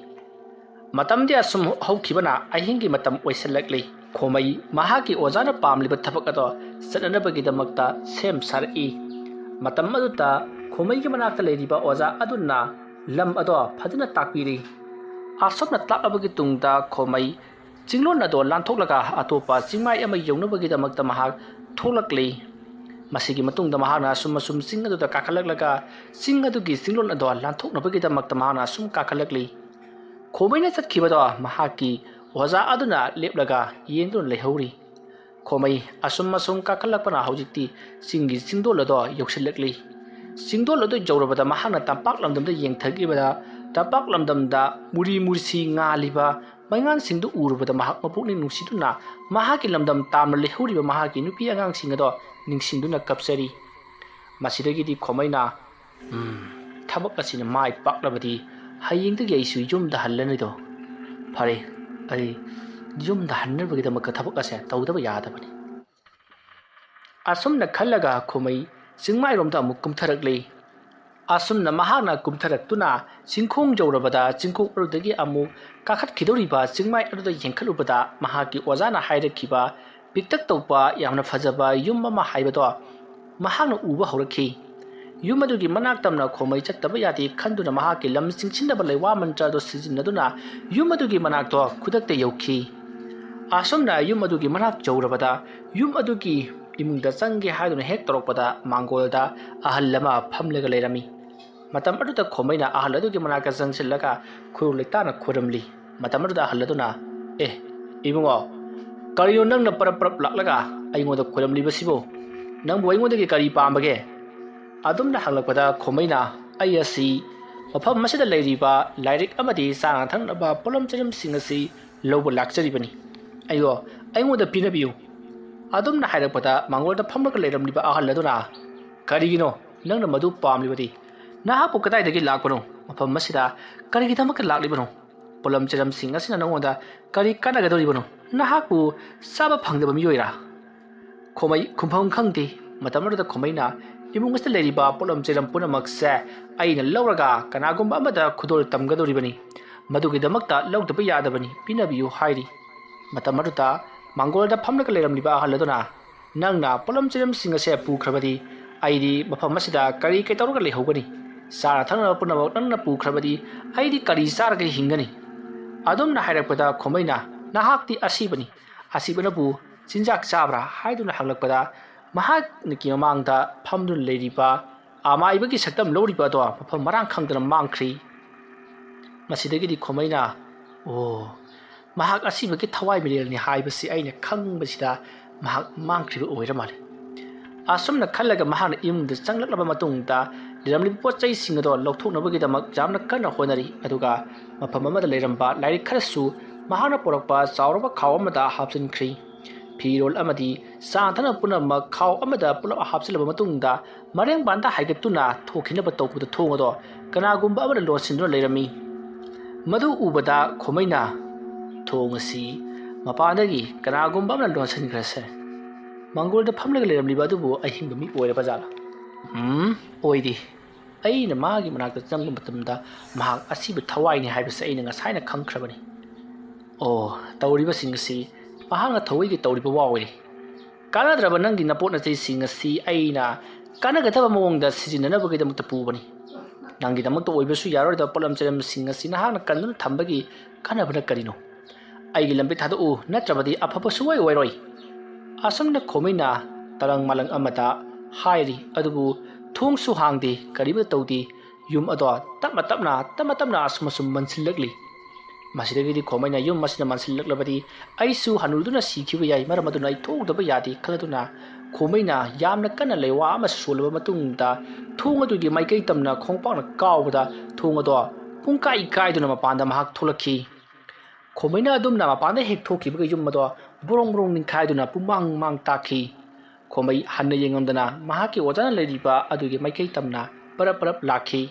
ꯃꯇꯝꯗꯤ ꯑꯁꯨꯝ ꯍꯧꯈꯤꯕꯅ ꯑꯍꯤꯡꯒꯤ ꯃꯇꯝ ꯑꯣꯏꯁꯜꯂꯛꯂꯤ꯫ ꯈꯣꯃꯩ ꯃꯍꯥꯛꯀꯤ ꯑꯣꯖꯥꯅ ꯄꯥꯝꯂꯤꯕ ꯊꯕꯛ ꯑꯗꯣ ꯆꯠꯅꯅꯕꯒꯤꯗꯃꯛꯇ ꯁꯦꯝ ꯁꯥꯔꯛꯏ꯫ ꯃꯇꯝ ꯑꯗꯨꯗ ꯈꯣꯃꯩꯒꯤ ꯃꯅꯥꯛꯇ ꯂꯩꯔꯤꯕ ꯑꯣꯖꯥ ꯑꯗꯨꯅ ꯂꯝ ꯑꯗꯣ ꯐꯖꯅ ꯇꯥꯛꯄꯤꯔꯤ꯫ ꯑꯁꯨꯝꯅ ꯇꯥꯛꯂꯕꯒꯤ ꯇꯨꯡꯗ ꯈꯣꯃꯩ ꯆꯤꯡꯂꯣꯟ ꯑꯗꯣ ꯂꯥꯟꯊꯣꯛꯂꯒ ꯑꯇꯣꯞꯄ ꯆꯤꯡꯃꯥꯏ ꯑꯃ ꯌꯧꯅꯕꯒꯤꯗꯃꯛꯇ ꯃꯍꯥꯛ ꯊꯣꯛꯂꯛꯂꯤ꯫ ꯃꯁꯤꯒꯤ ꯃꯇꯨꯡꯗ ꯃꯍꯥꯛꯅ ꯑꯁꯨꯝ ꯆꯤꯡ ꯑꯗꯨꯗ ꯀꯥꯈꯠꯂꯛꯂꯒ ꯆꯤꯡ ꯑꯗꯨꯒꯤ ꯆꯤꯡꯂꯣꯟ ꯑꯗꯣ ꯂꯥꯟꯊꯣꯛꯅꯕꯒꯤꯗꯃꯛꯇ ꯃꯍꯥꯛꯅ ꯑꯁꯨꯝ ꯀꯥꯈꯠꯂꯛꯂꯤ꯫ ꯈꯣꯃꯩꯅ ꯆꯠꯈꯤꯕꯗꯣ ꯃꯍꯥꯛꯀꯤ ꯑꯣꯖꯥ ꯑꯗꯨꯅ ꯂꯦꯞꯂꯒ ꯌꯦꯡꯗꯨꯅ ꯂꯩꯍꯧꯔꯤ꯫ ꯈꯣꯃꯩ ꯑꯁꯨꯝ ꯀꯥꯈꯠꯂꯛꯄꯅ ꯍꯧꯖꯤꯛꯇꯤ ꯆꯤꯡꯒꯤ ꯆꯤꯡꯗꯣꯜ ꯑꯗꯣ ꯌꯧꯁꯤꯜꯂꯛꯂꯤ꯫ ꯆꯤꯡꯗꯣꯜ ꯑꯗꯨ ꯌꯧꯔꯕꯗ ꯃꯍꯥꯛꯅ ꯇꯝꯄꯥꯛ ꯂꯝꯗꯝꯗ ꯌꯦꯡꯊꯈꯤꯕꯗ ꯇꯝꯄꯥꯛ ꯂꯝꯗꯝꯗ ꯃꯨꯔꯤ ꯃꯨꯔꯁꯤ ꯉꯥꯜꯂꯤꯕ ꯃꯩꯉꯥꯟꯁꯤꯡꯗꯨ ꯎꯔꯨꯕꯗ ꯃꯍꯥꯛ ꯃꯄꯨꯛꯅꯤꯡ ꯅꯨꯡꯁꯤꯗꯨꯅ ꯃꯍꯥꯛꯀꯤ ꯂꯝꯗꯝ ꯇꯥꯝꯅ ꯂꯩꯍꯧꯔꯤꯕ ꯃꯍꯥꯛꯀꯤ ꯅꯨꯄꯤ ꯑꯉꯥꯡꯁꯤꯡ ꯑꯗꯣ ꯅꯤꯡꯁꯤꯡꯗꯨꯅ ꯀꯞꯆꯔꯤ꯫ ꯃꯁꯤꯗꯒꯤꯗꯤ ꯈꯣꯃꯩꯅ, ꯊꯕꯛ ꯑꯁꯤꯅ ꯃꯥꯏ ꯄꯥꯛꯂꯕꯗꯤ ꯍꯌꯦꯡꯗꯒꯤ ꯑꯩꯁꯨ ꯌꯨꯝꯗ ꯍꯜꯂꯅꯤꯗꯣ ꯐꯔꯦ ꯑꯩ ꯌꯨꯝꯗ ꯍꯟꯅꯕꯒꯤꯗꯃꯛꯇ ꯊꯕꯛ ꯑꯁꯦ ꯇꯧꯗꯕ ꯌꯥꯗꯕꯅꯤ ꯑꯁꯨꯝꯅ ꯈꯜꯂꯒ ꯈꯣꯃꯩ ꯆꯤꯡꯃꯥꯏꯔꯣꯝꯗ ꯑꯃꯨꯛ ꯀꯨꯝꯊꯔꯛꯂꯤ ꯑꯁꯨꯝꯅ ꯃꯍꯥꯛꯅ ꯀꯨꯝꯊꯔꯛꯇꯨꯅ ꯆꯤꯡꯈꯣꯡ ꯌꯧꯔꯕꯗ ꯆꯤꯡꯈꯣꯡ ꯑꯗꯨꯗꯒꯤ ꯑꯃꯨꯛ ꯀꯥꯈꯠꯈꯤꯗꯧꯔꯤꯕ ꯆꯤꯡꯃꯥꯏ ꯑꯗꯨꯗ ꯌꯦꯡꯈꯠꯂꯨꯕꯗ ꯃꯍꯥꯛꯀꯤ ꯑꯣꯖꯥꯅ ꯍꯥꯏꯔꯛꯈꯤꯕ ꯄꯤꯛꯇꯛ ꯇꯧꯕ ꯌꯥꯝꯅ ꯐꯖꯕ ꯌꯨꯝ ꯑꯃ ꯍꯥꯏꯕꯗꯣ ꯃꯍꯥꯛꯅ ꯎꯕ ꯍꯧꯔꯛꯈꯤ ꯌꯨꯝ ꯑꯗꯨꯒꯤ ꯃꯅꯥꯛ ꯇꯝꯅ ꯈꯣꯃꯩ ꯆꯠꯇꯕ ꯌꯥꯗꯦ ꯈꯟꯗꯨꯅ ꯃꯍꯥꯛꯀꯤ ꯂꯝ ꯆꯤꯡꯁꯤꯟꯅꯕ ꯂꯩꯋꯥ ꯃꯟꯇ꯭ꯔ ꯑꯗꯨ ꯁꯤꯖꯤꯟꯅꯗꯨꯅ ꯌꯨꯝ ꯑꯗꯨꯒꯤ ꯃꯅꯥꯛꯇꯣ ꯈꯨꯗꯛꯇ ꯌꯧꯈꯤ ꯑꯁꯨꯝꯅ ꯌꯨꯝ ꯑꯗꯨꯒꯤ ꯃꯅꯥꯛ ꯌꯧꯔꯕꯗ ꯌꯨꯝ ꯑꯗꯨꯒꯤ ꯏꯃꯨꯡꯗ ꯆꯪꯒꯦ ꯍꯥꯏꯗꯨꯅ ꯍꯦꯛ ꯇꯧꯔꯛꯄꯗ ꯃꯥꯡꯒꯣꯜꯗ ꯑꯍꯜ ꯑꯃ ꯐꯝꯂꯒ ꯂꯩꯔꯝꯃꯤ ꯃꯇꯝ ꯑꯗꯨꯗ ꯈꯣꯃꯩꯅ ꯑꯍꯜ ꯑꯗꯨꯒꯤ ꯃꯅꯥꯛꯇ ꯆꯪꯁꯤꯜꯂꯒ ꯈꯨꯔꯨ ꯂꯩꯇꯥꯅ ꯈꯨꯔꯝꯂꯤ ꯃꯇꯝ ꯑꯗꯨꯗ ꯑꯍꯜ ꯑꯗꯨꯅ ꯏꯕꯨꯡꯉꯣ ꯀꯔꯤꯅꯣ ꯅꯪꯅ ꯄꯔꯞ ꯄꯔꯞ ꯂꯥꯛꯂꯒ ꯑꯩꯉꯣꯟꯗ ꯈꯨꯔꯝꯂꯤꯕꯁꯤꯕꯨ ꯅꯪꯕꯨ ꯑꯩꯉꯣꯟꯗꯒꯤ ꯀꯔꯤ ꯄꯥꯝꯕꯒꯦ ꯑꯗꯨꯝꯅ ꯍꯪꯂꯛꯄꯗ ꯈꯣꯃꯩꯅ ꯑꯩ ꯑꯁꯤ ꯃꯐꯝ ꯑꯁꯤꯗ ꯂꯩꯔꯤꯕ ꯂꯥꯏꯔꯤꯛ ꯑꯃꯗꯤ ꯆꯥꯅ ꯊꯛꯅꯕ ꯄꯣꯠꯂꯝ ꯆꯩꯔꯝꯁꯤꯡ ꯑꯁꯤ ꯂꯧꯕ ꯂꯥꯛꯆꯔꯤꯕꯅꯤ ꯑꯩꯉꯣꯟꯗ ꯄꯤꯅꯕꯤꯌꯨ ꯑꯗꯨꯝꯅ ꯍꯥꯏꯔꯛꯄꯗ ꯃꯥꯡꯒꯣꯜꯗ ꯐꯝꯂꯒ ꯂꯩꯔꯝꯂꯤꯕ ꯑꯍꯜ ꯑꯗꯨꯅ ꯀꯔꯤꯒꯤꯅꯣ ꯅꯪꯅ ꯃꯗꯨ ꯄꯥꯝꯂꯤꯕꯗꯤ ꯅꯍꯥꯛꯄꯨ ꯀꯗꯥꯏꯗꯒꯤ ꯂꯥꯛꯄꯅꯣ ꯃꯐꯝ ꯑꯁꯤꯗ ꯀꯔꯤꯒꯤꯗꯃꯛꯇ ꯂꯥꯛꯂꯤꯕꯅꯣ ꯄꯣꯠꯂꯝ ꯆꯩꯔꯝꯁꯤꯡ ꯑꯁꯤꯅ ꯅꯉꯣꯟꯗ ꯀꯔꯤ ꯀꯥꯟꯅꯒꯗꯧꯔꯤꯕꯅꯣ ꯅꯍꯥꯛꯄꯨ ꯆꯥꯕ ꯐꯪꯗꯕ ꯃꯤꯑꯣꯏꯔꯥ ꯈꯣꯃꯩ ꯈꯨꯝꯐꯝ ꯈꯪꯗꯦ ꯃꯇꯝ ꯑꯗꯨꯗ ꯈꯣꯃꯩꯅ ꯏꯃꯨꯡ ꯑꯁꯤꯗ ꯂꯩꯔꯤꯕ ꯄꯣꯠꯂꯝ ꯆꯩꯔꯝ ꯄꯨꯝꯅꯃꯛꯁꯦ ꯑꯩꯅ ꯂꯧꯔꯒ ꯀꯅꯥꯒꯨꯝꯕ ꯑꯃꯗ ꯈꯨꯗꯣꯜ ꯇꯝꯒꯗꯧꯔꯤꯕꯅꯤ ꯃꯗꯨꯒꯤꯗꯃꯛꯇ ꯂꯧꯗꯕ ꯌꯥꯗꯕꯅꯤ ꯄꯤꯅꯕꯤꯌꯨ ꯍꯥꯏꯔꯤ ꯃꯇꯝ ꯑꯗꯨꯗ ꯃꯥꯡꯒꯣꯜꯗ ꯐꯝꯂꯒ ꯂꯩꯔꯝꯂꯤꯕ ꯑꯍꯜ ꯑꯗꯨꯅ ꯅꯪꯅ ꯄꯣꯠꯂꯝ ꯆꯩꯔꯝꯁꯤꯡ ꯑꯁꯦ ꯄꯨꯈ꯭ꯔꯕꯗꯤ ꯑꯩꯗꯤ ꯃꯐꯝ ꯑꯁꯤꯗ ꯀꯔꯤ ꯇꯧꯔꯒ ꯂꯩꯍꯧꯒꯅꯤ ꯆꯥꯅ ꯊꯛꯅꯕ ꯄꯨꯝꯅꯃꯛ ꯅꯪꯅ ꯄꯨꯈ꯭ꯔꯕꯗꯤ ꯑꯩꯗꯤ ꯀꯔꯤ ꯆꯥꯔꯒ ꯍꯤꯡꯒꯅꯤ ꯑꯗꯨꯝꯅ ꯍꯥꯏꯔꯛꯄꯗ ꯈꯣꯃꯩꯅ ꯅꯍꯥꯛꯇꯤ ꯑꯁꯤꯕꯅꯤ ꯑꯁꯤꯕꯅꯕꯨ ꯆꯤꯟꯖꯥꯛ ꯆꯥꯕ꯭ꯔꯥ ꯍꯥꯏꯗꯨꯅ ꯍꯪꯂꯛꯄꯗ ꯃꯍꯥꯛꯀꯤ ꯃꯃꯥꯡꯗ ꯐꯝꯗꯨꯅ ꯂꯩꯔꯤꯕ ꯑꯃꯥꯏꯕꯒꯤ ꯁꯛꯇꯝ ꯂꯧꯔꯤꯕ ꯑꯗꯣ ꯃꯐꯝ ꯃꯔꯥꯡ ꯈꯪꯗꯅ ꯃꯥꯡꯈ꯭ꯔꯤ ꯃꯁꯤꯗꯒꯤꯗꯤ ꯈꯣꯃꯩꯅ ꯃꯍꯥꯛ ꯑꯁꯤꯕꯒꯤ ꯊꯋꯥꯏ ꯃꯤꯔꯦꯜꯅꯤ ꯍꯥꯏꯕꯁꯤ ꯑꯩꯅ ꯈꯪꯕꯁꯤꯗ ꯃꯍꯥꯛ ꯃꯥꯡꯈ꯭ꯔꯤꯕ ꯑꯣꯏꯔ ꯃꯥꯜꯂꯤ ꯑꯁꯨꯝꯅ ꯈꯜꯂꯒ ꯃꯍꯥꯛꯅ ꯏꯃꯨꯡꯗ ꯆꯪꯂꯛꯂꯕ ꯃꯇꯨꯡꯗ ꯂꯩꯔꯝꯂꯤꯕ ꯄꯣꯠ ꯆꯩꯁꯤꯡ ꯑꯗꯣ ꯂꯧꯊꯣꯛꯅꯕꯒꯤꯗꯃꯛ ꯌꯥꯝꯅ ꯀꯟꯅ ꯍꯣꯠꯅꯔꯤ ꯑꯗꯨꯒ ꯃꯐꯝ ꯑꯃꯗ ꯂꯩꯔꯝꯕ ꯂꯥꯏꯔꯤꯛ ꯈꯔꯁꯨ ꯃꯍꯥꯛꯅ ꯄꯨꯔꯛꯄ ꯆꯥꯎꯔꯕ ꯈꯥꯎ ꯑꯃꯗ ꯍꯥꯞꯆꯤꯟꯈ꯭ꯔꯤ ꯐꯤꯔꯣꯜ ꯑꯃꯗꯤ ꯆꯥꯅ ꯊꯛꯅꯕ ꯄꯨꯝꯅꯃꯛ ꯈꯥꯎ ꯑꯃꯗ ꯄꯨꯂꯞ ꯍꯥꯞꯆꯤꯜꯂꯕ ꯃꯇꯨꯡꯗ ꯃꯔꯦꯡꯕꯥꯟꯗ ꯍꯥꯏꯒꯠꯇꯨꯅ ꯊꯣꯛꯈꯤꯅꯕ ꯇꯧꯕꯗ ꯊꯣꯡ ꯑꯗꯣ ꯀꯅꯥꯒꯨꯝꯕ ꯑꯃꯅ ꯂꯣꯟꯁꯤꯟꯗꯨꯅ ꯂꯩꯔꯝꯃꯤ ꯃꯗꯨ ꯎꯕꯗ ꯈꯣꯃꯩꯅ ꯊꯣꯡ ꯑꯁꯤ ꯃꯄꯥꯟꯗꯒꯤ ꯀꯅꯥꯒꯨꯝꯕ ꯑꯃꯅ ꯂꯣꯟꯁꯤꯟꯈ꯭ꯔꯁꯦ ꯃꯥꯡꯒꯣꯜꯗ ꯐꯝꯂꯒ ꯂꯩꯔꯝꯂꯤꯕ ꯑꯗꯨꯕꯨ ꯑꯍꯤꯡꯕ ꯃꯤ ꯑꯣꯏꯔꯕ ꯖꯥꯠꯂꯥ ꯑꯣꯏꯗꯦ ꯑꯩꯅ ꯃꯥꯒꯤ ꯃꯅꯥꯛꯇ ꯆꯪꯕ ꯃꯇꯝꯗ ꯃꯍꯥꯛ ꯑꯁꯤꯕ ꯊꯋꯥꯏꯅꯤ ꯍꯥꯏꯕꯁꯤ ꯑꯩꯅ ꯉꯁꯥꯏꯅ ꯈꯪꯈ꯭ꯔꯕꯅꯤ ꯇꯧꯔꯤꯕꯁꯤꯡ ꯑꯁꯤ ꯃꯍꯥꯛꯅ ꯊꯧꯋꯥꯏꯒꯤ ꯇꯧꯔꯤꯕ ꯋꯥ ꯑꯣꯏꯔꯤ ꯀꯥꯟꯅꯗ꯭ꯔꯕ ꯅꯪꯒꯤ ꯅꯄꯣꯠ ꯅꯆꯩꯁꯤꯡ ꯑꯁꯤ ꯑꯩꯅ ꯀꯥꯟꯅꯒꯗꯕ ꯃꯑꯣꯡꯗ ꯁꯤꯖꯤꯟꯅꯅꯕꯒꯤꯗꯃꯛꯇ ꯄꯨꯕꯅꯤ ꯅꯪꯒꯤꯗꯃꯛꯇ ꯑꯣꯏꯕꯁꯨ ꯌꯥꯔꯣꯏꯗꯕ ꯄꯣꯠꯂꯝ ꯆꯩꯔꯝꯁꯤꯡ ꯑꯁꯤ ꯅꯍꯥꯛꯅ ꯀꯟꯗꯨꯅ ꯊꯝꯕꯒꯤ ꯀꯥꯟꯅꯕꯅ ꯀꯔꯤꯅꯣ ꯑꯩꯒꯤ ꯂꯝꯕꯤ ꯊꯥꯗꯣꯛꯎ ꯅꯠꯇ꯭ꯔꯕꯗꯤ ꯑꯐꯕ ꯁꯨꯡꯑꯣꯏ ꯑꯣꯏꯔꯣꯏ ꯑꯁꯨꯝꯅ ꯈꯣꯃꯩꯅ ꯇꯔꯪ ꯃꯥꯂꯪ ꯑꯃꯗ ꯍꯥꯏꯔꯤ ꯑꯗꯨꯕꯨ ꯊꯣꯡꯁꯨ ꯍꯥꯡꯗꯦ ꯀꯔꯤꯃꯠꯇ ꯇꯧꯗꯦ ꯌꯨꯝ ꯑꯗꯣ ꯇꯞꯅ ꯇꯞꯅ ꯑꯁꯨꯝ ꯃꯟꯁꯤꯜꯂꯛꯂꯤ ꯃꯁꯤꯗꯒꯤꯗꯤ ꯈꯣꯃꯩꯅ ꯌꯨꯝ ꯑꯁꯤꯅ ꯃꯟꯁꯤꯜꯂꯛꯂꯕꯗꯤ ꯑꯩꯁꯨ ꯍꯅꯨꯗꯨꯅ ꯁꯤꯈꯤꯕ ꯌꯥꯏ ꯃꯔꯝ ꯑꯗꯨꯅ ꯑꯩ ꯊꯣꯛꯎꯗꯕ ꯌꯥꯗꯦ ꯈꯜꯂꯗꯨꯅ ꯈꯣꯃꯩꯅ ꯌꯥꯝꯅ ꯀꯟꯅ ꯂꯩꯋꯥ ꯑꯃ ꯁꯣꯜꯂꯕ ꯃꯇꯨꯡꯗ ꯊꯣꯡ ꯑꯗꯨꯒꯤ ꯃꯥꯏꯀꯩ ꯇꯝꯅ ꯈꯣꯡꯄꯥꯛꯅ ꯀꯥꯎꯕꯗ ꯊꯣꯡ ꯑꯗꯣ ꯄꯨꯡꯀꯥꯏ ꯀꯥꯏꯗꯨꯅ ꯃꯄꯥꯟꯗ ꯃꯍꯥꯛ ꯊꯣꯛꯂꯛꯈꯤ ꯈꯣꯃꯩꯅ ꯑꯗꯨꯝꯅ ꯃꯄꯥꯟꯗ ꯍꯦꯛ ꯊꯣꯛꯈꯤꯕꯒ ꯌꯨꯝ ꯑꯗꯣ ꯕꯣꯔꯣꯡ ꯅꯤꯡꯈꯥꯏꯗꯨꯅ ꯄꯨꯡꯃꯥꯡ ꯇꯥꯈꯤ ꯈꯣꯃꯩ ꯍꯟꯅ ꯌꯦꯡꯉꯝꯗꯅ ꯃꯍꯥꯛꯀꯤ ꯑꯣꯖꯥꯅ ꯂꯩꯔꯤꯕ ꯑꯗꯨꯒꯤ ꯃꯥꯏꯀꯩ ꯇꯝꯅ ꯄꯔꯞ ꯂꯥꯛꯈꯤ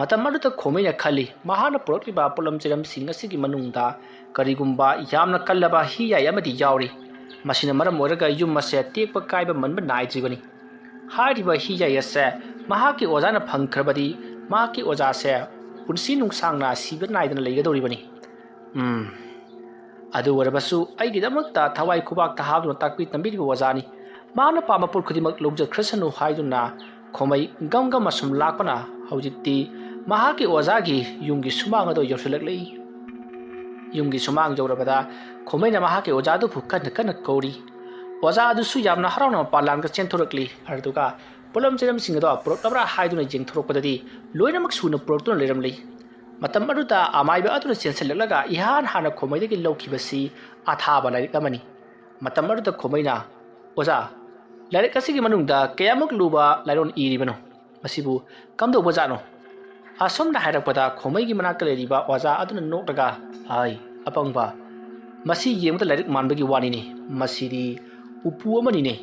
ꯃꯇꯝ ꯑꯗꯨꯗ ꯈꯣꯃꯩꯅ ꯈꯜꯂꯤ ꯃꯍꯥꯛꯅ ꯄꯨꯔꯛꯂꯤꯕ ꯄꯣꯠꯂꯝ ꯆꯩꯔꯝꯁꯤꯡ ꯑꯁꯤꯒꯤ ꯃꯅꯨꯡꯗ ꯀꯔꯤꯒꯨꯝꯕ ꯌꯥꯝꯅ ꯀꯜꯂꯕ ꯍꯤ ꯌꯥꯏ ꯑꯃꯗꯤ ꯌꯥꯎꯔꯤ ꯃꯁꯤꯅ ꯃꯔꯝ ꯑꯣꯏꯔꯒ ꯌꯨꯝ ꯑꯁꯦ ꯇꯦꯛꯄ ꯀꯥꯏꯕ ꯃꯟꯕ ꯅꯥꯏꯗ꯭ꯔꯤꯕꯅꯤ ꯍꯥꯏꯔꯤꯕ ꯍꯤ ꯌꯥꯏ ꯑꯁꯦ ꯃꯍꯥꯛꯀꯤ ꯑꯣꯖꯥꯅ ꯐꯪꯈ꯭ꯔꯕꯗꯤ ꯃꯍꯥꯛꯀꯤ ꯑꯣꯖꯥꯁꯦ ꯄꯨꯟꯁꯤ ꯅꯨꯡꯁꯥꯡꯅ ꯁꯤꯕ ꯅꯥꯏꯗꯅ ꯂꯩꯒꯗꯧꯔꯤꯕꯅꯤ ꯑꯗꯨ ꯑꯣꯏꯔꯕꯁꯨ ꯑꯩꯒꯤꯗꯃꯛꯇ ꯊꯋꯥꯏ ꯈꯨꯕꯥꯛꯇ ꯍꯥꯞꯗꯨꯅ ꯇꯥꯛꯄꯤ ꯇꯝꯕꯤꯔꯤꯕ ꯑꯣꯖꯥꯅꯤ ꯃꯥꯅ ꯄꯥꯝꯕ ꯄꯣꯠ ꯈꯨꯗꯤꯡꯃꯛ ꯂꯧꯖꯈ꯭ꯔꯁꯅꯨ ꯍꯥꯏꯗꯨꯅ ꯈꯣꯃꯩ ꯒꯝ ꯑꯁꯨꯝ ꯂꯥꯛꯄꯅ ꯍꯧꯖꯤꯛꯇꯤ ꯃꯍꯥꯛꯀꯤ ꯑꯣꯖꯥꯒꯤ ꯌꯨꯝꯒꯤ ꯁꯨꯃꯥꯡ ꯑꯗꯨ ꯌꯧꯁꯤꯜꯂꯛꯂꯤ ꯌꯨꯝꯒꯤ ꯁꯨꯃꯥꯡ ꯌꯧꯔꯕꯗ ꯈꯣꯃꯩꯅ ꯃꯍꯥꯛꯀꯤ ꯑꯣꯖꯥꯗꯨꯕꯨ ꯀꯟꯅ ꯀꯧꯔꯤ ꯑꯣꯖꯥ ꯑꯗꯨꯁꯨ ꯌꯥꯝꯅ ꯍꯔꯥꯎꯅ ꯃꯄꯥꯟ ꯂꯥꯡꯗ ꯆꯦꯟꯊꯣꯔꯛꯂꯤ ꯑꯗꯨꯒ ꯄꯣꯠꯂꯝ ꯆꯩꯔꯝꯁꯤꯡ ꯑꯗꯣ ꯄꯨꯔꯛꯂꯕ꯭ꯔꯥ ꯍꯥꯏꯗꯨꯅ ꯌꯦꯡꯊꯣꯔꯛꯄꯗꯗꯤ ꯂꯣꯏꯅꯃꯛ ꯁꯨꯅ ꯄꯨꯔꯛꯇꯨꯅ ꯂꯩꯔꯝꯂꯤ ꯃꯇꯝ ꯑꯗꯨꯗ ꯑꯃꯥꯏꯕ ꯑꯗꯨꯅ ꯆꯦꯟꯁꯤꯜꯂꯛꯂꯒ ꯏꯍꯥꯟ ꯍꯥꯟꯅ ꯈꯣꯃꯩꯗꯒꯤ ꯂꯧꯈꯤꯕꯁꯤ ꯑꯊꯥꯕ ꯂꯥꯏꯔꯤꯛ ꯑꯃꯅꯤ ꯃꯇꯝ ꯑꯗꯨꯗ ꯈꯣꯃꯩꯅ ꯑꯣꯖꯥ ꯂꯥꯏꯔꯤꯛ ꯑꯁꯤꯒꯤ ꯃꯅꯨꯡꯗ ꯀꯌꯥꯃꯨꯛ ꯂꯨꯕ ꯂꯥꯏꯔꯣꯟ ꯏꯔꯤꯕꯅꯣ ꯃꯁꯤꯕꯨ ꯀꯝꯗꯧꯕꯖꯥꯠꯅꯣ ꯑꯁꯨꯝꯅ ꯍꯥꯏꯔꯛꯄꯗ ꯈꯣꯃꯩꯒꯤ ꯃꯅꯥꯛꯇ ꯂꯩꯔꯤꯕ ꯑꯣꯖꯥ ꯑꯗꯨꯅ ꯅꯣꯛꯂꯒ ꯑꯄꯪꯕ ꯃꯁꯤ ꯌꯦꯡꯕꯗ ꯂꯥꯏꯔꯤꯛ ꯃꯥꯟꯕꯒꯤ ꯋꯥꯅꯤꯅꯦ ꯃꯁꯤꯗꯤ ꯎꯄꯨ ꯑꯃꯅꯤꯅꯦ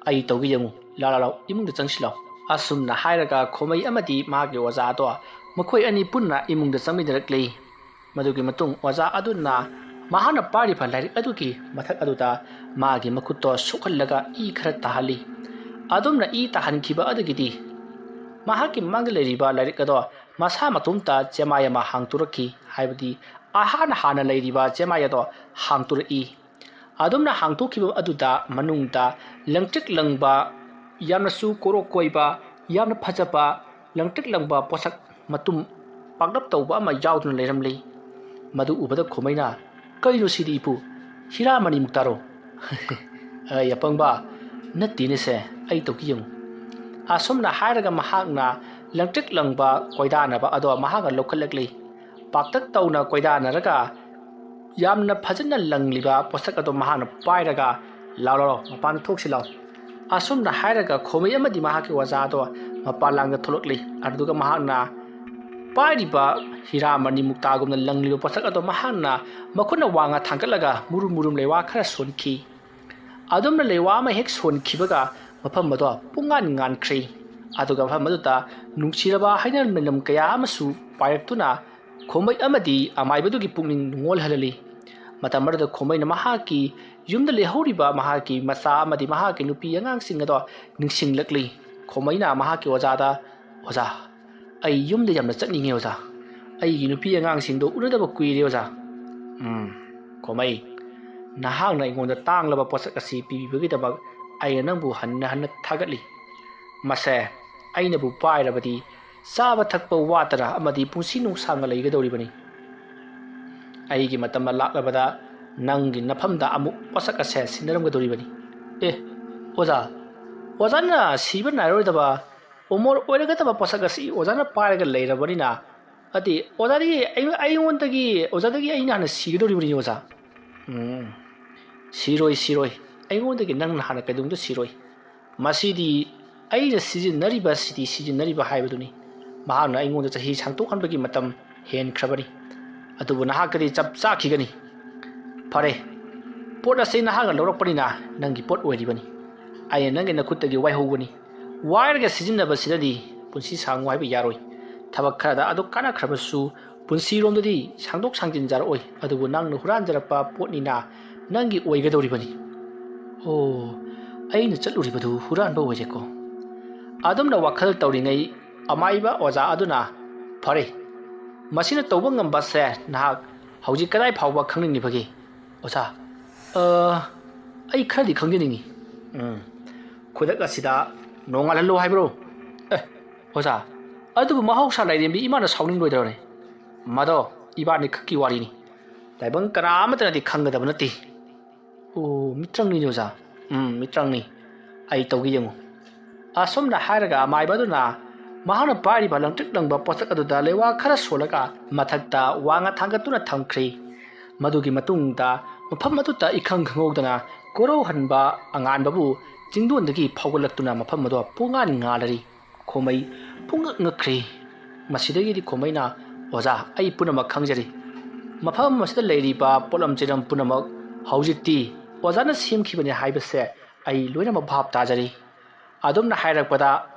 ꯑꯩ ꯇꯧꯒꯦ ꯌꯦꯡꯉꯨ ꯂꯥꯎ ꯏꯃꯨꯡꯗ ꯆꯪꯁꯤꯜꯂꯥꯎ ꯑꯁꯨꯝꯅ ꯍꯥꯏꯔꯒ ꯈꯣꯃꯩ ꯑꯃꯗꯤ ꯃꯍꯥꯛꯀꯤ ꯑꯣꯖꯥꯗꯣ ꯃꯈꯣꯏ ꯑꯅꯤ ꯄꯨꯟꯅ ꯏꯃꯨꯡꯗ ꯆꯪꯃꯤꯟꯅꯔꯛꯂꯤ꯫ ꯃꯗꯨꯒꯤ ꯃꯇꯨꯡ ꯑꯣꯖꯥ ꯑꯗꯨꯅ ꯃꯍꯥꯛꯅ ꯄꯥꯏꯔꯤꯕ ꯂꯥꯏꯔꯤꯛ ꯑꯗꯨꯒꯤ ꯃꯊꯛ ꯑꯗꯨꯗ ꯃꯥꯒꯤ ꯃꯈꯨꯠꯇꯣ ꯁꯣꯛꯍꯜꯂꯒ ꯏ ꯈꯔ ꯇꯥꯍꯜꯂꯤ꯫ ꯑꯗꯨꯝꯅ ꯏ ꯇꯥꯍꯟꯈꯤꯕ ꯑꯗꯨꯒꯤꯗꯤ ꯃꯍꯥꯛꯀꯤ ꯃꯃꯥꯡꯗ ꯂꯩꯔꯤꯕ ꯂꯥꯏꯔꯤꯛ ꯑꯗꯣ ꯃꯁꯥ ꯃꯇꯣꯝꯇ ꯆꯦꯃꯥꯏ ꯑꯃ ꯍꯥꯡꯇꯣꯔꯛꯈꯤ, ꯍꯥꯏꯕꯗꯤ ꯍꯥꯟꯅ ꯂꯩꯔꯤꯕ ꯆꯦꯃꯥꯏ ꯑꯗꯣ ꯍꯥꯡꯇꯣꯔꯛꯏ꯫ ꯑꯗꯨꯝꯅ ꯍꯥꯡꯇꯣꯛꯈꯤꯕ ꯑꯗꯨꯗ ꯃꯅꯨꯡꯗ ꯂꯪꯇ꯭ꯔꯤꯛ ꯂꯪꯕ, ꯌꯥꯝꯅꯁꯨ ꯀꯣꯔꯣꯛ ꯀꯣꯏꯕ, ꯌꯥꯝꯅ ꯐꯖꯕ ꯂꯪꯇ꯭ꯔꯤꯛ ꯂꯪꯕ ꯄꯣꯠꯁꯛ ꯃꯇꯨꯝ ꯄꯥꯛꯂꯞ ꯇꯧꯕ ꯑꯃ ꯌꯥꯎꯗꯨꯅ ꯂꯩꯔꯝꯂꯤ꯫ ꯃꯗꯨ ꯎꯕꯗ ꯈꯣꯃꯩꯅ "ꯀꯩꯅꯣ ꯁꯤꯗꯤ ꯏꯄꯨ? ꯍꯤꯔꯥꯃꯅꯤ ꯃꯨꯛꯇꯔꯣ?" "ꯑꯩ ꯑꯄꯪꯕ, ꯅꯠꯇꯦꯅꯦꯁꯦ, ꯑꯩ ꯇꯧꯒꯦ ꯌꯦꯡꯉꯨ." ꯑꯁꯨꯝꯅ ꯍꯥꯏꯔꯒ ꯃꯍꯥꯛꯅ ꯂꯪꯇ꯭ꯔꯤꯛ ꯂꯪꯕ ꯀꯣꯏꯗꯥꯅꯕ ꯑꯗꯣ ꯃꯍꯥꯛꯅ ꯂꯧꯈꯠꯂꯛꯂꯤ꯫ ꯄꯥꯛꯇꯛ ꯇꯧꯅ ꯀꯣꯏꯗꯥꯅꯔꯒ ꯌꯥꯝꯅ ꯐꯖꯅ ꯂꯪꯂꯤꯕ ꯄꯣꯠꯁꯛ ꯑꯗꯣ ꯃꯍꯥꯛꯅ ꯄꯥꯏꯔꯒ "ꯂꯥꯎ ꯃꯄꯥꯟꯗ ꯊꯣꯛꯁꯤ ꯂꯥꯎ." ꯑꯁꯨꯝꯅ ꯍꯥꯏꯔꯒ ꯈꯣꯃꯩ ꯑꯃꯗꯤ ꯃꯍꯥꯛꯀꯤ ꯑꯣꯖꯥ ꯑꯗꯣ ꯃꯄꯥꯟ ꯂꯥꯡꯗ ꯊꯣꯛꯂꯛꯂꯤ꯫ ꯑꯗꯨꯒ ꯃꯍꯥꯛꯅ ꯄꯥꯏꯔꯤꯕ ꯍꯤꯔꯥꯃꯅꯤ ꯃꯨꯛꯇꯥꯒꯨꯝꯅ ꯂꯪꯂꯤꯕ ꯄꯣꯠꯁꯛ ꯑꯗꯣ ꯃꯍꯥꯛꯅ ꯃꯈꯨꯠꯅ ꯋꯥꯡꯅ ꯊꯥꯡꯒꯠꯂꯒ ꯃꯨꯔꯨꯝ ꯃꯨꯔꯨꯝ ꯂꯩꯋꯥ ꯈꯔ ꯁꯣꯟꯈꯤ꯫ ꯑꯗꯨꯝꯅ ꯂꯩꯋꯥ ꯑꯃ ꯍꯦꯛ ꯁꯣꯟꯈꯤꯕꯒ ꯃꯐꯝ ꯑꯗꯣ ꯄꯨꯡꯉꯥꯟ ꯉꯥꯟꯈ꯭ꯔꯦ꯫ ꯑꯗꯨꯒ ꯃꯐꯝ ꯑꯗꯨꯗ ꯅꯨꯡꯁꯤꯔꯕ ꯍꯩꯅꯝ ꯂꯩꯅꯝ ꯀꯌꯥ ꯑꯃꯁꯨ ꯄꯥꯏꯔꯛꯇꯨꯅ ꯈꯣꯃꯩ ꯑꯃꯗꯤ ꯑꯃꯥꯏꯕꯗꯨꯒꯤ ꯄꯨꯛꯅꯤꯡ ꯅꯨꯡꯉꯣꯜꯍꯜꯂꯤ꯫ ꯃꯇꯝ ꯑꯗꯨꯗ ꯈꯣꯃꯩꯅ ꯃꯍꯥꯛꯀꯤ ꯌꯨꯝꯗ ꯂꯩꯍꯧꯔꯤꯕ ꯃꯍꯥꯛꯀꯤ ꯃꯆꯥ ꯑꯃꯗꯤ ꯃꯍꯥꯛꯀꯤ ꯅꯨꯄꯤ ꯑꯉꯥꯡꯁꯤꯡ ꯑꯗꯣ ꯅꯤꯡꯁꯤꯡꯂꯛꯂꯤ꯫ ꯈꯣꯃꯩꯅ ꯃꯍꯥꯛꯀꯤ ꯑꯣꯖꯥꯗ "ꯑꯣꯖꯥ, ꯑꯩ ꯌꯨꯝꯗ ꯌꯥꯝꯅ ꯆꯠꯅꯤꯡꯉꯦ ꯑꯣꯖꯥ. ꯑꯩꯒꯤ ꯅꯨꯄꯤ ꯑꯉꯥꯡꯁꯤꯡꯗꯣ ꯎꯅꯗꯕ ꯀꯨꯏꯔꯦ ꯑꯣꯖꯥ." "ꯈꯣꯃꯩ, ꯅꯍꯥꯛꯅ ꯑꯩꯉꯣꯟꯗ ꯇꯥꯡꯂꯕ ꯄꯣꯠꯁꯛ ꯑꯁꯤ ꯄꯤꯕꯤꯕꯒꯤꯗꯃꯛ ꯑꯩꯅ ꯅꯪꯕꯨ ꯍꯟꯅ ꯍꯟꯅ ꯊꯥꯒꯠꯂꯤ꯫ ꯃꯁꯦ ꯑꯩꯅꯕꯨ ꯄꯥꯏꯔꯕꯗꯤ ꯆꯥꯕ ꯊꯛꯄ ꯋꯥꯠꯇꯅ ꯑꯃꯗꯤ ꯄꯨꯟꯁꯤ ꯅꯨꯡꯁꯥꯡꯅ ꯂꯩꯒꯗꯧꯔꯤꯕꯅꯤ꯫ ꯑꯩꯒꯤ ꯃꯇꯝ ꯂꯥꯛꯂꯕꯗ ꯅꯪꯒꯤ ꯅꯐꯝꯗ ꯑꯃꯨꯛ ꯄꯣꯠꯁꯛ ꯑꯁꯦ ꯁꯤꯟꯅꯔꯝꯒꯗꯧꯔꯤꯕꯅꯤ." "ꯑꯣꯖꯥ, ꯑꯣꯖꯥꯅ ꯁꯤꯕ ꯅꯥꯏꯔꯣꯏꯗꯕ ꯑꯃꯣꯔ ꯑꯣꯏꯔꯒꯗꯕ ꯄꯣꯠꯁꯛ ꯑꯁꯤ ꯑꯣꯖꯥꯅ ꯄꯥꯏꯔꯒ ꯂꯩꯔꯕꯅꯤꯅ ꯑꯣꯖꯥꯗꯒꯤ ꯑꯩꯅ ꯍꯥꯟꯅ ꯁꯤꯒꯗꯧꯔꯤꯕꯅꯤ ꯑꯣꯖꯥ." "ꯁꯤꯔꯣꯏ, ꯑꯩꯉꯣꯟꯗꯒꯤ ꯅꯪꯅ ꯍꯥꯟꯅ ꯀꯩꯗꯧꯅꯨꯡꯗ ꯁꯤꯔꯣꯏ. ꯃꯁꯤꯗꯤ ꯑꯩꯅ ꯁꯤꯖꯤꯟꯅꯔꯤꯕ ꯍꯥꯏꯕꯗꯨꯅꯤ. ꯃꯍꯥꯛꯅ ꯑꯩꯉꯣꯟꯗ ꯆꯍꯤ ꯁꯥꯡꯇꯣꯛꯍꯟꯕꯒꯤ ꯃꯇꯝ ꯍꯦꯟꯈ꯭ꯔꯕꯅꯤ, ꯑꯗꯨꯕꯨ ꯅꯍꯥꯛꯀꯗꯤ ꯆꯞ ꯆꯥꯈꯤꯒꯅꯤ. ꯐꯔꯦ, ꯄꯣꯠ ꯑꯁꯤ ꯅꯍꯥꯛꯅ ꯂꯧꯔꯛꯄꯅꯤꯅ ꯅꯪꯒꯤ ꯄꯣꯠ ꯑꯣꯏꯔꯤꯕꯅꯤ. ꯑꯩꯅ ꯅꯪꯒꯤ ꯅꯈꯨꯠꯇꯒꯤ ꯋꯥꯏꯍꯧꯕꯅꯤ. ꯋꯥꯏꯔꯒ ꯁꯤꯖꯤꯟꯅꯕꯁꯤꯅꯗꯤ ꯄꯨꯟꯁꯤ ꯁꯥꯡꯉꯨ ꯍꯥꯏꯕ ꯌꯥꯔꯣꯏ. ꯊꯕꯛ ꯈꯔꯗ ꯑꯗꯨ ꯀꯥꯟꯅꯈ꯭ꯔꯕꯁꯨ ꯄꯨꯟꯁꯤꯔꯣꯝꯗꯗꯤ ꯁꯥꯡꯗꯣꯛ ꯁꯥꯡꯖꯤꯟꯖꯔꯛꯑꯣꯏ. ꯑꯗꯨꯕꯨ ꯅꯪꯅ ꯍꯨꯔꯥꯟꯖꯔꯛꯄ ꯄꯣꯠꯅꯤꯅ ꯅꯪꯒꯤ ꯑꯣꯏꯒꯗꯧꯔꯤꯕꯅꯤ." "ꯑꯩꯅ ꯆꯠꯂꯨꯔꯤꯕꯗꯨ ꯍꯨꯔꯥꯟꯕ ꯑꯣꯏꯔꯦꯀꯣ." ꯑꯗꯨꯝꯅ ꯋꯥꯈꯜ ꯇꯧꯔꯤꯉꯩ ꯑꯃꯥꯏꯕ ꯑꯣꯖꯥ ꯑꯗꯨꯅ "ꯐꯔꯦ, ꯃꯁꯤꯅ ꯇꯧꯕ ꯉꯝꯕꯁꯦ ꯅꯍꯥꯛ ꯍꯧꯖꯤꯛ ꯀꯗꯥꯏ ꯐꯥꯎꯕ ꯈꯪꯅꯤꯡꯂꯤꯕꯒꯦ?" "ꯑꯣꯖꯥ, ꯑꯩ ꯈꯔꯗꯤ ꯈꯪꯖꯅꯤꯡꯉꯤ." "ꯈꯨꯗꯛ ꯑꯁꯤꯗ ꯅꯣꯡꯉꯥꯜꯍꯜꯂꯣ ꯍꯥꯏꯕ꯭ꯔꯣ?" "ꯑꯣꯖꯥ, ꯑꯗꯨꯕꯨ ꯃꯍꯧꯁꯥ ꯂꯥꯏꯔꯦꯝꯕꯤ ꯏꯃꯥꯅ ꯁꯥꯎꯅꯤꯡꯂꯣꯏꯗ꯭ꯔꯣꯅꯦ?" "ꯃꯗꯣ ꯏꯕꯥꯅꯤ ꯈꯛꯀꯤ ꯋꯥꯔꯤꯅꯤ. ꯇꯥꯏꯕꯪ ꯀꯅꯥ ꯑꯃꯠꯇꯅꯗꯤ ꯈꯪꯒꯗꯕ ꯅꯠꯇꯦ." "ꯃꯤꯇ꯭ꯔꯪꯅꯤꯅꯦ ꯑꯣꯖꯥ." "ꯃꯤꯇ꯭ꯔꯪꯅꯤ. ꯑꯩ ꯇꯧꯒꯦ ꯌꯦꯡꯉꯨ." ꯑꯁꯨꯝꯅ ꯍꯥꯏꯔꯒ ꯑꯃꯥꯏꯕ ꯑꯗꯨꯅ ꯃꯍꯥꯛꯅ ꯄꯥꯏꯔꯤꯕ ꯂꯪꯇ꯭ꯔꯤꯛ ꯂꯪꯕ ꯄꯣꯠꯁꯛ ꯑꯗꯨꯗ ꯂꯩꯋꯥ ꯈꯔ ꯁꯣꯜꯂꯒ ꯃꯊꯛꯇ ꯋꯥꯡꯅ ꯊꯥꯡꯒꯠꯇꯨꯅ ꯊꯝꯈ꯭ꯔꯦ꯫ ꯃꯗꯨꯒꯤ ꯃꯇꯨꯡꯗ ꯃꯐꯝ ꯑꯗꯨꯗ ꯏꯈꯪ ꯈꯪꯍꯧꯗꯅ ꯀꯣꯔꯧꯍꯟꯕ ꯑꯉꯥꯟꯕꯕꯨ ꯆꯤꯡꯗꯣꯟꯗꯒꯤ ꯐꯥꯎꯒꯠꯂꯛꯇꯨꯅ ꯃꯐꯝ ꯑꯗꯣ ꯄꯨꯡꯉꯥꯟ ꯉꯥꯜꯍꯜꯂꯤ꯫ ꯈꯣꯃꯩ ꯄꯨꯡꯉꯛ ꯉꯛꯈ꯭ꯔꯦ꯫ ꯃꯁꯤꯗꯒꯤꯗꯤ ꯈꯣꯃꯩꯅ "ꯑꯣꯖꯥ, ꯑꯩ ꯄꯨꯝꯅꯃꯛ ꯈꯪꯖꯔꯤ. ꯃꯐꯝ ꯑꯁꯤꯗ ꯂꯩꯔꯤꯕ ꯄꯣꯠꯂꯝ ꯆꯩꯔꯝ ꯄꯨꯝꯅꯃꯛ ꯍꯧꯖꯤꯛꯇꯤ ꯑꯣꯖꯥꯅ ꯁꯦꯝꯈꯤꯕꯅꯤ ꯍꯥꯏꯕꯁꯦ ꯑꯩ ꯂꯣꯏꯅꯃꯛ ꯚꯥꯞ ꯇꯥꯖꯔꯤ." ꯑꯗꯨꯝꯅ ꯍꯥꯏꯔꯛꯄꯗ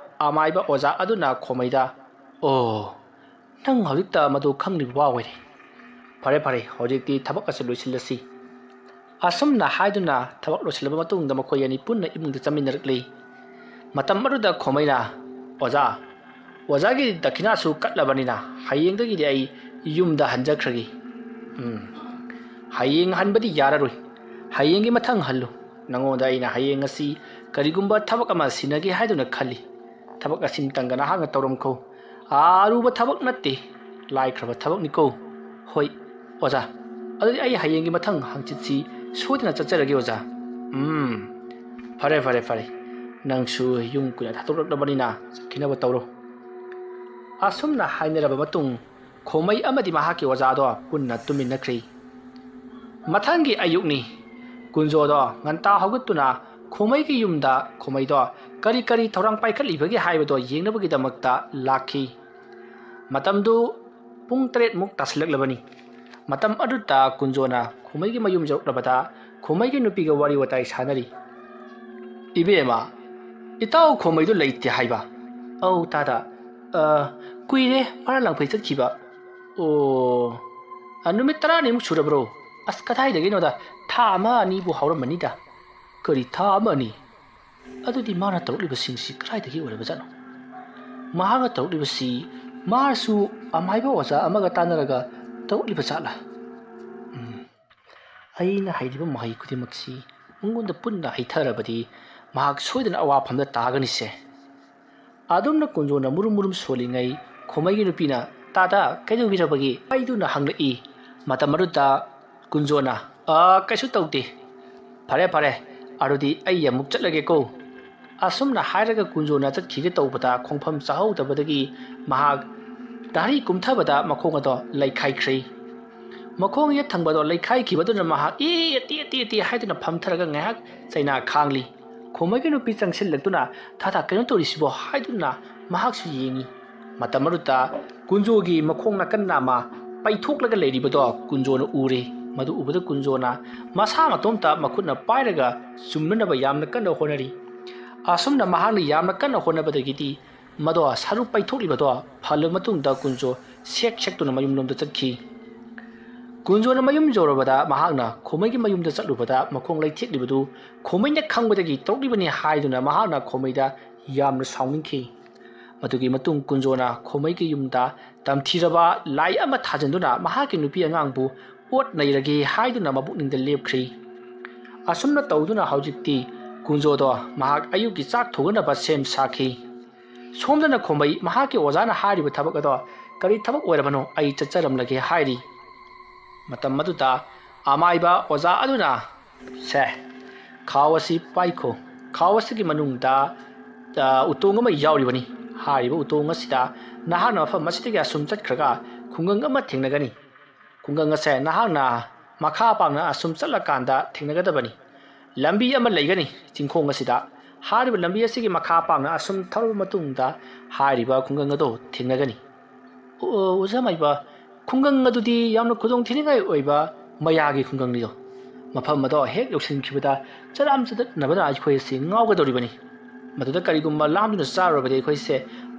ꯑꯃꯥꯏꯕ ꯑꯣꯖꯥ ꯑꯗꯨꯅ ꯈꯣꯃꯩꯗ "ꯅꯪ ꯍꯧꯖꯤꯛꯇ ꯃꯗꯨ ꯈꯪꯂꯤꯕ ꯋꯥ ꯑꯣꯏꯔꯦ. ꯐꯔꯦ, ꯍꯧꯖꯤꯛꯇꯤ ꯊꯕꯛ ꯑꯁꯤ ꯂꯣꯏꯁꯤꯜꯂꯁꯤ." ꯑꯁꯨꯝꯅ ꯍꯥꯏꯗꯨꯅ ꯊꯕꯛ ꯂꯣꯏꯁꯤꯜꯂꯕ ꯃꯇꯨꯡꯗ ꯃꯈꯣꯏ ꯑꯅꯤ ꯄꯨꯟꯅ ꯏꯃꯨꯡꯗ ꯆꯪꯃꯤꯟꯅꯔꯛꯂꯤ꯫ ꯃꯇꯝ ꯑꯗꯨꯗ ꯈꯣꯃꯩꯅ "ꯑꯣꯖꯥꯒꯤ ꯗꯈꯤꯅꯥꯁꯨ ꯀꯠꯂꯕꯅꯤꯅ ꯍꯌꯦꯡꯗꯒꯤꯗꯤ ꯑꯩ ꯌꯨꯝꯗ ꯍꯟꯖꯈ꯭ꯔꯒꯦ." "ꯍꯌꯦꯡ ꯍꯟꯕꯗꯤ ꯌꯥꯔꯔꯣꯏ. ꯍꯌꯦꯡꯒꯤ ꯃꯊꯪ ꯍꯜꯂꯨ. ꯅꯉꯣꯟꯗ ꯑꯩꯅ ꯍꯌꯦꯡ ꯉꯁꯤ ꯀꯔꯤꯒꯨꯝꯕ ꯊꯕꯛ ꯑꯃ ꯁꯤꯟꯅꯒꯦ ꯍꯥꯏꯗꯨꯅ ꯈꯜꯂꯤ. ꯊꯕꯛ ꯑꯁꯤꯃꯇꯪꯒ ꯅꯍꯥꯛꯅ ꯇꯧꯔꯝꯈꯣ. ꯑꯔꯨꯕ ꯊꯕꯛ ꯅꯠꯇꯦ, ꯂꯥꯏꯈ꯭ꯔꯕ ꯊꯕꯛꯅꯤꯀꯣ." "ꯍꯣꯏ ꯑꯣꯖꯥ, ꯑꯗꯨꯗꯤ ꯑꯩ ꯍꯌꯦꯡꯒꯤ ꯃꯊꯪ ꯍꯥꯡꯆꯤꯠꯁꯤ ꯁꯣꯏꯗꯅ ꯆꯠꯆꯔꯒꯦ ꯑꯣꯖꯥ." "ꯐꯔꯦ. ꯅꯪꯁꯨ ꯌꯨꯝ ꯀꯨꯏꯅ ꯊꯥꯗꯣꯛꯂꯛꯂꯕꯅꯤꯅ ꯆꯠꯈꯤꯅꯕ ꯇꯧꯔꯣ." ꯑꯁꯨꯝꯅ ꯍꯥꯏꯅꯔꯕ ꯃꯇꯨꯡ ꯈꯣꯃꯩ ꯑꯃꯗꯤ ꯃꯍꯥꯛꯀꯤ ꯑꯣꯖꯥꯗꯣ ꯄꯨꯟꯅ ꯇꯨꯝꯃꯤꯟꯅꯈ꯭ꯔꯦ꯫ ꯃꯊꯪꯒꯤ ꯑꯌꯨꯛꯅꯤ꯫ ꯀꯨꯟꯖꯣꯗꯣ ꯉꯟꯇꯥ ꯍꯧꯒꯠꯇꯨꯅ ꯈꯣꯃꯩꯒꯤ ꯌꯨꯝꯗ ꯈꯣꯃꯩꯗꯣ ꯀꯔꯤ ꯊꯧꯔꯥꯡ ꯄꯥꯏꯈꯠꯂꯤꯕꯒꯦ ꯍꯥꯏꯕꯗꯣ ꯌꯦꯡꯅꯕꯒꯤꯗꯃꯛꯇ ꯂꯥꯛꯈꯤ꯫ ꯃꯇꯝꯗꯨ ꯄꯨꯡ 7 ꯇꯥꯁꯤꯜꯂꯛꯂꯕꯅꯤ꯫ ꯃꯇꯝ ꯑꯗꯨꯗ ꯀꯨꯟꯖꯣꯅ ꯈꯣꯃꯩꯒꯤ ꯃꯌꯨꯝ ꯌꯧꯔꯛꯂꯕꯗ ꯈꯣꯃꯩꯒꯤ ꯅꯨꯄꯤꯒ ꯋꯥꯔꯤ ꯋꯥꯇꯥꯏ ꯁꯥꯟꯅꯔꯤ꯫ "ꯏꯕꯦꯝꯃ, ꯏꯇꯥꯎ ꯈꯣꯃꯩꯗꯨ ꯂꯩꯇꯦ ꯍꯥꯏꯕ. ꯑꯧ ꯇꯥꯗ ꯀꯨꯏꯔꯦ ꯃꯥꯅ ꯂꯪꯐꯩ ꯆꯠꯈꯤꯕ ꯑꯣ ꯅꯨꯃꯤꯠ 10ꯅꯤꯃꯨꯛ ꯁꯨꯔꯕ꯭ꯔꯣ ꯑꯁ ꯀꯗꯥꯏꯗꯒꯤꯅꯣꯗ ꯊꯥ 1-2ꯕꯨ ꯍꯧꯔꯝꯃꯅꯤꯗ ꯀꯔꯤ ꯊꯥ 1-2 ꯑꯗꯨꯗꯤ ꯃꯥꯅ ꯇꯧꯔꯛꯂꯤꯕꯁꯤꯡꯁꯤ ꯀꯗꯥꯏꯗꯒꯤ ꯑꯣꯏꯔꯕꯖꯥꯠꯅꯣ ꯃꯍꯥꯛꯅ ꯇꯧꯔꯛꯂꯤꯕꯁꯤ ꯃꯥꯁꯨ ꯑꯃꯥꯏꯕ ꯑꯣꯖꯥ ꯑꯃꯒ ꯇꯥꯟꯅꯔꯒ ꯇꯧꯔꯛꯂꯤꯕ ꯖꯥꯠꯂꯥ ꯑꯩꯅ ꯍꯩꯔꯤꯕ ꯃꯍꯩ ꯈꯨꯗꯤꯡꯃꯛꯁꯤ ꯃꯉꯣꯟꯗ ꯄꯨꯟꯅ ꯍꯩꯊꯔꯕꯗꯤ ꯃꯍꯥꯛ ꯁꯣꯏꯗꯅ ꯑꯋꯥꯐꯝꯗ ꯇꯥꯒꯅꯤꯁꯦ ꯑꯗꯨꯝꯅ ꯀꯨꯟꯖꯣꯅ ꯃꯨꯔꯨꯝ ꯃꯨꯔꯨꯝ ꯁꯣꯜꯂꯤꯉꯩ ꯈꯣꯃꯩꯒꯤ ꯅꯨꯄꯤꯅ ꯇꯥꯗ ꯀꯩꯗꯧꯕꯤꯔꯕꯒꯦ ꯍꯥꯏꯗꯨꯅ ꯍꯪꯂꯛꯏ ꯃꯇꯝ ꯑꯗꯨꯗ ꯀꯨꯟꯖꯣꯅ ꯀꯩꯁꯨ ꯇꯧꯗꯦ ꯐꯔꯦ ꯐꯔꯦ ꯑꯗꯨꯗꯤ ꯑꯩ ꯑꯃꯨꯛ ꯆꯠꯂꯒꯦꯀꯣ ꯑꯁꯨꯝꯅ ꯍꯥꯏꯔꯒ ꯀꯨꯟꯖꯣꯅ ꯆꯠꯈꯤꯒꯦ ꯇꯧꯕꯗ ꯈꯣꯡꯐꯝ ꯆꯥꯍꯧꯗꯕꯗꯒꯤ ꯃꯍꯥꯛ ꯗꯥꯔꯤ ꯀꯨꯝꯊꯕꯗ ꯃꯈꯣꯡ ꯑꯗꯣ ꯂꯩꯈꯥꯏꯈ꯭ꯔꯦ ꯃꯈꯣꯡ ꯌꯦꯠ ꯊꯪꯕꯗꯣ ꯂꯩꯈꯥꯏꯈꯤꯕꯗꯨꯅ ꯃꯍꯥꯛ ꯇꯦ ꯍꯥꯏꯗꯨꯅ ꯐꯝꯊꯔꯒ ꯉꯥꯏꯍꯥꯛ ꯆꯩꯅꯥ ꯈꯥꯡꯂꯤ ꯈꯣꯃꯩꯒꯤ ꯅꯨꯄꯤ ꯆꯪꯁꯤꯜꯂꯛꯇꯨꯅ ꯊꯥꯊꯥ ꯀꯩꯅꯣ ꯇꯧꯔꯤꯁꯤꯕꯣ ꯍꯥꯏꯗꯨꯅ ꯃꯍꯥꯛꯁꯨ ꯌꯦꯡꯉꯤ ꯃꯇꯝ ꯑꯗꯨꯗ ꯀꯨꯟꯖꯣꯒꯤ ꯃꯈꯣꯡ ꯅꯥꯀꯟ ꯅꯥꯝꯃ ꯄꯩꯊꯣꯛꯂꯒ ꯂꯩꯔꯤꯕꯗꯣ ꯀꯨꯟꯖꯣꯅ ꯎꯔꯦ ꯃꯗꯨ ꯎꯕꯗ ꯀꯨꯟꯖꯣꯅ ꯃꯁꯥ ꯃꯇꯣꯝꯇ ꯃꯈꯨꯠꯅ ꯄꯥꯏꯔꯒ ꯆꯨꯝꯅꯅꯕ ꯌꯥꯝꯅ ꯀꯟꯅ ꯍꯣꯠꯅꯔꯤ ꯑꯁꯨꯝꯅ ꯃꯍꯥꯛꯅ ꯌꯥꯝꯅ ꯀꯟꯅ ꯍꯣꯠꯅꯕꯗꯒꯤꯗꯤ ꯃꯗꯣ ꯁꯔꯨ ꯄꯩꯊꯣꯛꯂꯤꯕꯗꯣ ꯐꯜꯂꯕ ꯃꯇꯨꯡꯗ ꯀꯨꯟꯖꯣ ꯁꯦꯛꯇꯨꯅ ꯃꯌꯨꯝꯂꯣꯝꯗ ꯆꯠꯈꯤ ꯀꯨꯟꯖꯣꯅ ꯃꯌꯨꯝ ꯌꯧꯔꯕꯗ ꯃꯍꯥꯛꯅ ꯈꯣꯃꯩꯒꯤ ꯃꯌꯨꯝꯗ ꯆꯠꯂꯨꯕꯗ ꯃꯈꯣꯡ ꯂꯩꯊꯦꯛꯂꯤꯕꯗꯨ ꯈꯣꯃꯩꯅ ꯈꯪꯕꯗꯒꯤ ꯇꯧꯔꯛꯂꯤꯕꯅꯤ ꯍꯥꯏꯗꯨꯅ ꯃꯍꯥꯛꯅ ꯈꯣꯃꯩꯗ ꯌꯥꯝꯅ ꯁꯥꯎꯅꯤꯡꯈꯤ ꯃꯗꯨꯒꯤ ꯃꯇꯨꯡ ꯀꯨꯟꯖꯣꯅ ꯈꯣꯃꯩꯒꯤ ꯌꯨꯝꯗ ꯇꯝꯊꯤꯔꯕ ꯂꯥꯏ ꯑꯃ ꯊꯥꯖꯤꯟꯗꯨꯅ ꯃꯍꯥꯛꯀꯤ ꯅꯨꯄꯤ ꯑꯉꯥꯡꯕꯨ ꯑꯣꯠ ꯅꯩꯔꯒꯦ ꯍꯥꯏꯗꯨꯅ ꯃꯕꯨꯛꯅꯤꯡꯗ ꯂꯦꯞꯈ꯭ꯔꯤ ꯑꯁꯨꯝꯅ ꯇꯧꯗꯨꯅ ꯍꯧꯖꯤꯛꯇꯤ ꯀꯨꯟꯖꯣꯗꯣ ꯃꯍꯥꯛ ꯑꯌꯨꯛꯀꯤ ꯆꯥꯛ ꯊꯣꯡꯅꯕ ꯁꯦꯝ ꯁꯥꯈꯤ ꯁꯣꯝꯗꯅ ꯈꯣꯃꯩ ꯃꯍꯥꯛꯀꯤ ꯑꯣꯖꯥꯅ ꯍꯥꯏꯔꯤꯕ ꯊꯕꯛ ꯑꯗꯣ ꯀꯔꯤ ꯊꯕꯛ ꯑꯣꯏꯔꯕꯅꯣ ꯑꯩ ꯆꯠꯆꯔꯝꯂꯒꯦ ꯍꯥꯏꯔꯤ ꯃꯇꯝ ꯑꯗꯨꯗ ꯑꯃꯥꯏꯕ ꯑꯣꯖꯥ ꯑꯗꯨꯅ ꯁꯦ ꯈꯥꯎ ꯑꯁꯤ ꯄꯥꯏꯈꯣ ꯈꯥꯎ ꯑꯁꯤꯒꯤ ꯃꯅꯨꯡꯗ ꯎꯇꯣꯡ ꯑꯃ ꯌꯥꯎꯔꯤꯕꯅꯤ ꯍꯥꯏꯔꯤꯕ ꯎꯇꯣꯡ ꯑꯁꯤꯗ ꯅꯍꯥꯛꯅ ꯃꯐꯝ ꯑꯁꯤꯗꯒꯤ ꯑꯁꯨꯝ ꯆꯠꯈ꯭ꯔꯒ ꯈꯨꯡꯒꯪ ꯑꯃ ꯊꯦꯡꯅꯒꯅꯤ ꯈꯨꯡꯒꯪ ꯑꯁꯦ ꯅꯍꯥꯛꯅ ꯃꯈꯥ ꯄꯥꯡꯅ ꯑꯁꯨꯝ ꯆꯠꯂꯀꯥꯟꯗ ꯊꯦꯡꯅꯒꯗꯕꯅꯤ ꯂꯝꯕꯤ ꯑꯃ ꯂꯩꯒꯅꯤ ꯆꯤꯡꯈꯣꯡ ꯑꯁꯤꯗ ꯍꯥꯏꯔꯤꯕ ꯂꯝꯕꯤ ꯑꯁꯤꯒꯤ ꯃꯈꯥ ꯄꯥꯡꯅ ꯑꯁꯨꯝ ꯊꯧꯔꯕ ꯃꯇꯨꯡꯗ ꯍꯥꯏꯔꯤꯕ ꯈꯨꯡꯒꯪ ꯑꯗꯨ ꯊꯦꯡꯅꯒꯅꯤ ꯑꯣꯖꯥ ꯃꯥꯏꯕ ꯈꯨꯡꯒꯪ ꯑꯗꯨꯗꯤ ꯌꯥꯝꯅ ꯈꯨꯗꯣꯡꯊꯤꯅꯤꯡꯉꯥꯏ ꯑꯣꯏꯕ ꯃꯌꯥꯒꯤ ꯈꯨꯡꯒꯪꯅꯤꯗꯣ ꯃꯐꯝ ꯑꯗꯣ ꯍꯦꯛ ꯌꯧꯁꯤꯟꯈꯤꯕꯗ ꯆꯔꯥꯝ ꯆꯠꯅꯕꯗ ꯑꯩꯈꯣꯏ ꯑꯁꯤ ꯉꯥꯎꯒꯗꯧꯔꯤꯕꯅꯤ ꯃꯗꯨꯗ ꯀꯔꯤꯒꯨꯝꯕ ꯂꯥꯝꯗꯨꯅ ꯆꯥꯔꯨꯔꯕꯗꯤ ꯑꯩꯈꯣꯏꯁꯦ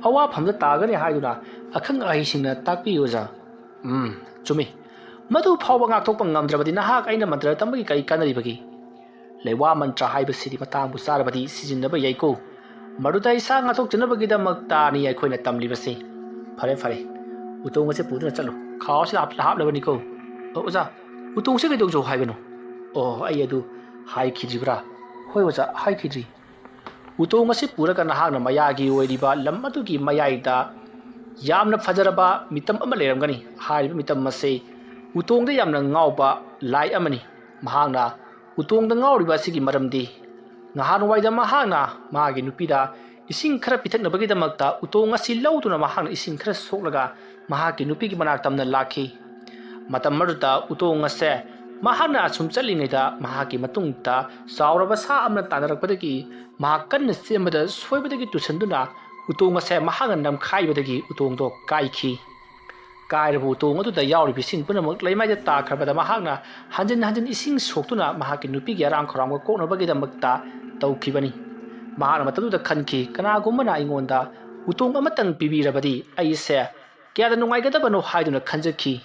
ꯑꯋꯥꯐꯝꯗ ꯇꯥꯒꯅꯤ ꯍꯥꯏꯗꯨꯅ ꯑꯈꯪ ꯑꯍꯩꯁꯤꯡꯅ ꯇꯥꯛꯄꯤꯌꯨ ꯑꯣꯖꯥ ꯆꯨꯝꯃꯤ ꯃꯗꯨ ꯐꯥꯎꯕ ꯉꯥꯛꯊꯣꯛꯄ ꯉꯝꯗ꯭ꯔꯕꯗꯤ ꯅꯍꯥꯛ ꯑꯩꯅ ꯃꯟꯇ꯭ꯔ ꯇꯝꯕꯒꯤ ꯀꯔꯤ ꯀꯥꯟꯅꯔꯤꯕꯒꯦ ꯂꯩꯋꯥ ꯃꯟꯇ꯭ꯔ ꯍꯥꯏꯕꯁꯤꯗꯤ ꯃꯇꯥꯡꯕꯨ ꯆꯥꯔꯕꯗꯤ ꯁꯤꯖꯤꯟꯅꯕ ꯌꯥꯏꯀꯣ ꯃꯗꯨꯗ ꯏꯁꯥ ꯉꯥꯛꯊꯣꯛꯆꯅꯕꯒꯤꯗꯃꯛꯇꯅꯤ ꯑꯩꯈꯣꯏꯅ ꯇꯝꯂꯤꯕꯁꯤ ꯐꯔꯦ ꯐꯔꯦ ꯎꯇꯣꯡ ꯑꯁꯤ ꯄꯨꯗꯨꯅ ꯆꯠꯂꯨ ꯈꯥꯎ ꯑꯁꯤꯗ ꯍꯥꯞꯂꯕꯅꯤꯀꯣ ꯑꯣꯖꯥ ꯎꯇꯣꯡꯁꯤ ꯀꯩꯗꯧꯖꯧ ꯍꯥꯏꯕꯅꯣ ꯑꯩ ꯑꯗꯨ ꯍꯥꯏꯈꯤꯗ꯭ꯔꯤꯕ꯭ꯔꯥ ꯍꯣꯏ ꯑꯣꯖꯥ ꯍꯥꯏꯈꯤꯗ꯭ꯔꯤ ꯎꯇꯣꯡ ꯑꯁꯤ ꯄꯨꯔꯒ ꯅꯍꯥꯛꯅ ꯃꯌꯥꯒꯤ ꯑꯣꯏꯔꯤꯕ ꯂꯝ ꯑꯗꯨꯒꯤ ꯃꯌꯥꯏꯗ ꯌꯥꯝꯅ ꯐꯖꯔꯕ ꯃꯤꯇꯝ ꯑꯃ ꯂꯩꯔꯝꯒꯅꯤ ꯍꯥꯏꯔꯤꯕ ꯃꯤꯇꯝ ꯑꯁꯤ ꯎꯇꯣꯡꯗ ꯌꯥꯝꯅ ꯉꯥꯎꯕ ꯂꯥꯏ ꯑꯃꯅꯤ ꯃꯍꯥꯛꯅ ꯎꯇꯣꯡꯗ ꯉꯥꯎꯔꯤꯕ ꯑꯁꯤꯒꯤ ꯃꯔꯝꯗꯤ ꯅꯍꯥꯟꯋꯥꯏꯗ ꯃꯍꯥꯛꯅ ꯃꯥꯒꯤ ꯅꯨꯄꯤꯗ ꯏꯁꯤꯡ ꯈꯔ ꯄꯤꯊꯛꯅꯕꯒꯤꯗꯃꯛꯇ ꯎꯇꯣꯡ ꯑꯁꯤ ꯂꯧꯗꯨꯅ ꯃꯍꯥꯛꯅ ꯏꯁꯤꯡ ꯈꯔ ꯁꯣꯛꯂꯒ ꯃꯍꯥꯛꯀꯤ ꯅꯨꯄꯤꯒꯤ ꯃꯅꯥꯛ ꯇꯝꯅ ꯂꯥꯛꯈꯤ ꯃꯇꯝ ꯑꯗꯨꯗ ꯎꯇꯣꯡ ꯑꯁꯦ ꯃꯍꯥꯛꯅ ꯑꯁꯨꯝ ꯆꯠꯂꯤꯉꯩꯗ ꯃꯍꯥꯛꯀꯤ ꯃꯇꯨꯡꯗ ꯆꯥꯎꯔꯕ ꯁꯥ ꯑꯃꯅ ꯇꯥꯟꯅꯔꯛꯄꯗꯒꯤ ꯃꯍꯥꯛ ꯀꯟꯅ ꯆꯦꯟꯕꯗ ꯁꯣꯏꯕꯗꯒꯤ ꯇꯨꯁꯟꯗꯨꯅ ꯎꯇꯣꯡ ꯑꯁꯦ ꯃꯍꯥꯛꯅ ꯅꯝꯈꯥꯏꯕꯗꯒꯤ ꯎꯇꯣꯡꯗꯣ ꯀꯥꯏꯈꯤ ꯀꯥꯏꯔꯕ ꯎꯇꯣꯡ ꯑꯗꯨꯗ ꯌꯥꯎꯔꯤꯕ ꯏꯁꯤꯡ ꯄꯨꯝꯅꯃꯛ ꯂꯩꯃꯥꯏꯗ ꯇꯥꯈ꯭ꯔꯕꯗ ꯃꯍꯥꯛꯅ ꯍꯟꯖꯤꯟ ꯍꯟꯖꯤꯟ ꯏꯁꯤꯡ ꯁꯣꯛꯇꯨꯅ ꯃꯍꯥꯛꯀꯤ ꯅꯨꯄꯤꯒꯤ ꯑꯔꯥꯝ ꯈꯧꯔꯥꯡꯕ ꯀꯣꯛꯅꯕꯒꯤꯗꯃꯛꯇ ꯇꯧꯈꯤꯕꯅꯤ ꯃꯍꯥꯛꯅ ꯃꯇꯝꯗꯨꯗ ꯈꯟꯈꯤ ꯀꯅꯥꯒꯨꯝꯕꯅ ꯑꯩꯉꯣꯟꯗ ꯎꯇꯣꯡ ꯑꯃꯇꯪ ꯄꯤꯕꯤꯔꯕꯗꯤ ꯑꯩꯁꯦ ꯀꯌꯥꯗ ꯅꯨꯡꯉꯥꯏꯒꯗꯕꯅꯣ ꯍꯥꯏꯗꯨꯅ ꯈꯟꯖꯈꯤ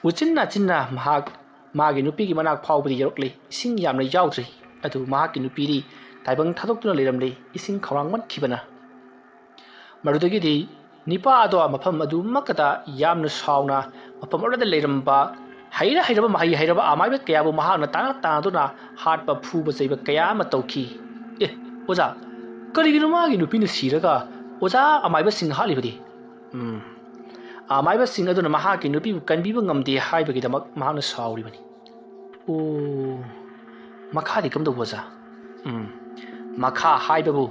ꯎꯆꯤꯟ ꯅꯥꯆꯤꯟꯅ ꯃꯍꯥꯛ ꯃꯥꯒꯤ ꯅꯨꯄꯤꯒꯤ ꯃꯅꯥꯛ ꯐꯥꯎꯕꯗꯤ ꯌꯧꯔꯛꯂꯤ ꯏꯁꯤꯡ ꯌꯥꯝꯅ ꯌꯥꯎꯗ꯭ꯔꯤ ꯑꯗꯨ ꯃꯍꯥꯛꯀꯤ ꯅꯨꯄꯤꯗꯤ ꯇꯥꯏꯕꯪ ꯊꯥꯗꯣꯛꯇꯨꯅ ꯂꯩꯔꯝꯂꯤ ꯏꯁꯤꯡ ꯈꯧꯔꯥꯡꯃꯟꯈꯤꯕꯅ ꯃꯗꯨꯗꯒꯤꯗꯤ ꯅꯤꯄꯥ ꯑꯗꯣ ꯃꯐꯝ ꯑꯗꯨꯃꯛꯇꯗ ꯌꯥꯝꯅ ꯁꯥꯎꯅ ꯃꯐꯝ ꯑꯗꯨꯗ ꯂꯩꯔꯝꯕ ꯍꯩꯔꯕ ꯃꯍꯩ ꯍꯩꯔꯕ ꯑꯃꯥꯏꯕ ꯀꯌꯥꯕꯨ ꯃꯍꯥꯛꯅ ꯇꯥꯟꯅꯗꯨꯅ ꯍꯥꯠꯄ ꯐꯨꯕ ꯆꯩꯕ ꯀꯌా ꯑꯃ ꯇꯧꯈꯤ ꯑꯣꯖꯥ ꯀꯔꯤꯒꯤꯅꯣ ꯃꯥꯒꯤ ꯅꯨꯄꯤꯅ ꯁꯤꯔꯒ ꯑꯣꯖꯥ ꯑꯃꯥꯏꯕꯁꯤꯡ ꯍꯥꯠꯂꯤꯕꯗꯤ ꯑꯃꯥꯏꯕꯁꯤꯡ ꯑꯗꯨꯅ ꯃꯍꯥꯛꯀꯤ ꯅꯨꯄꯤꯕꯨ ꯀꯟꯕꯤꯕ ꯉꯝꯗꯦ ꯍꯥꯏꯕꯒꯤꯗꯃꯛ ꯃꯍꯥꯛꯅ ꯁꯥꯎꯔꯤꯕꯅꯤ ꯃꯈꯥꯗꯤ ꯀꯝꯗꯧꯕ ꯑꯣꯖꯥ ꯃꯈꯥ ꯍꯥꯏꯕꯕꯨ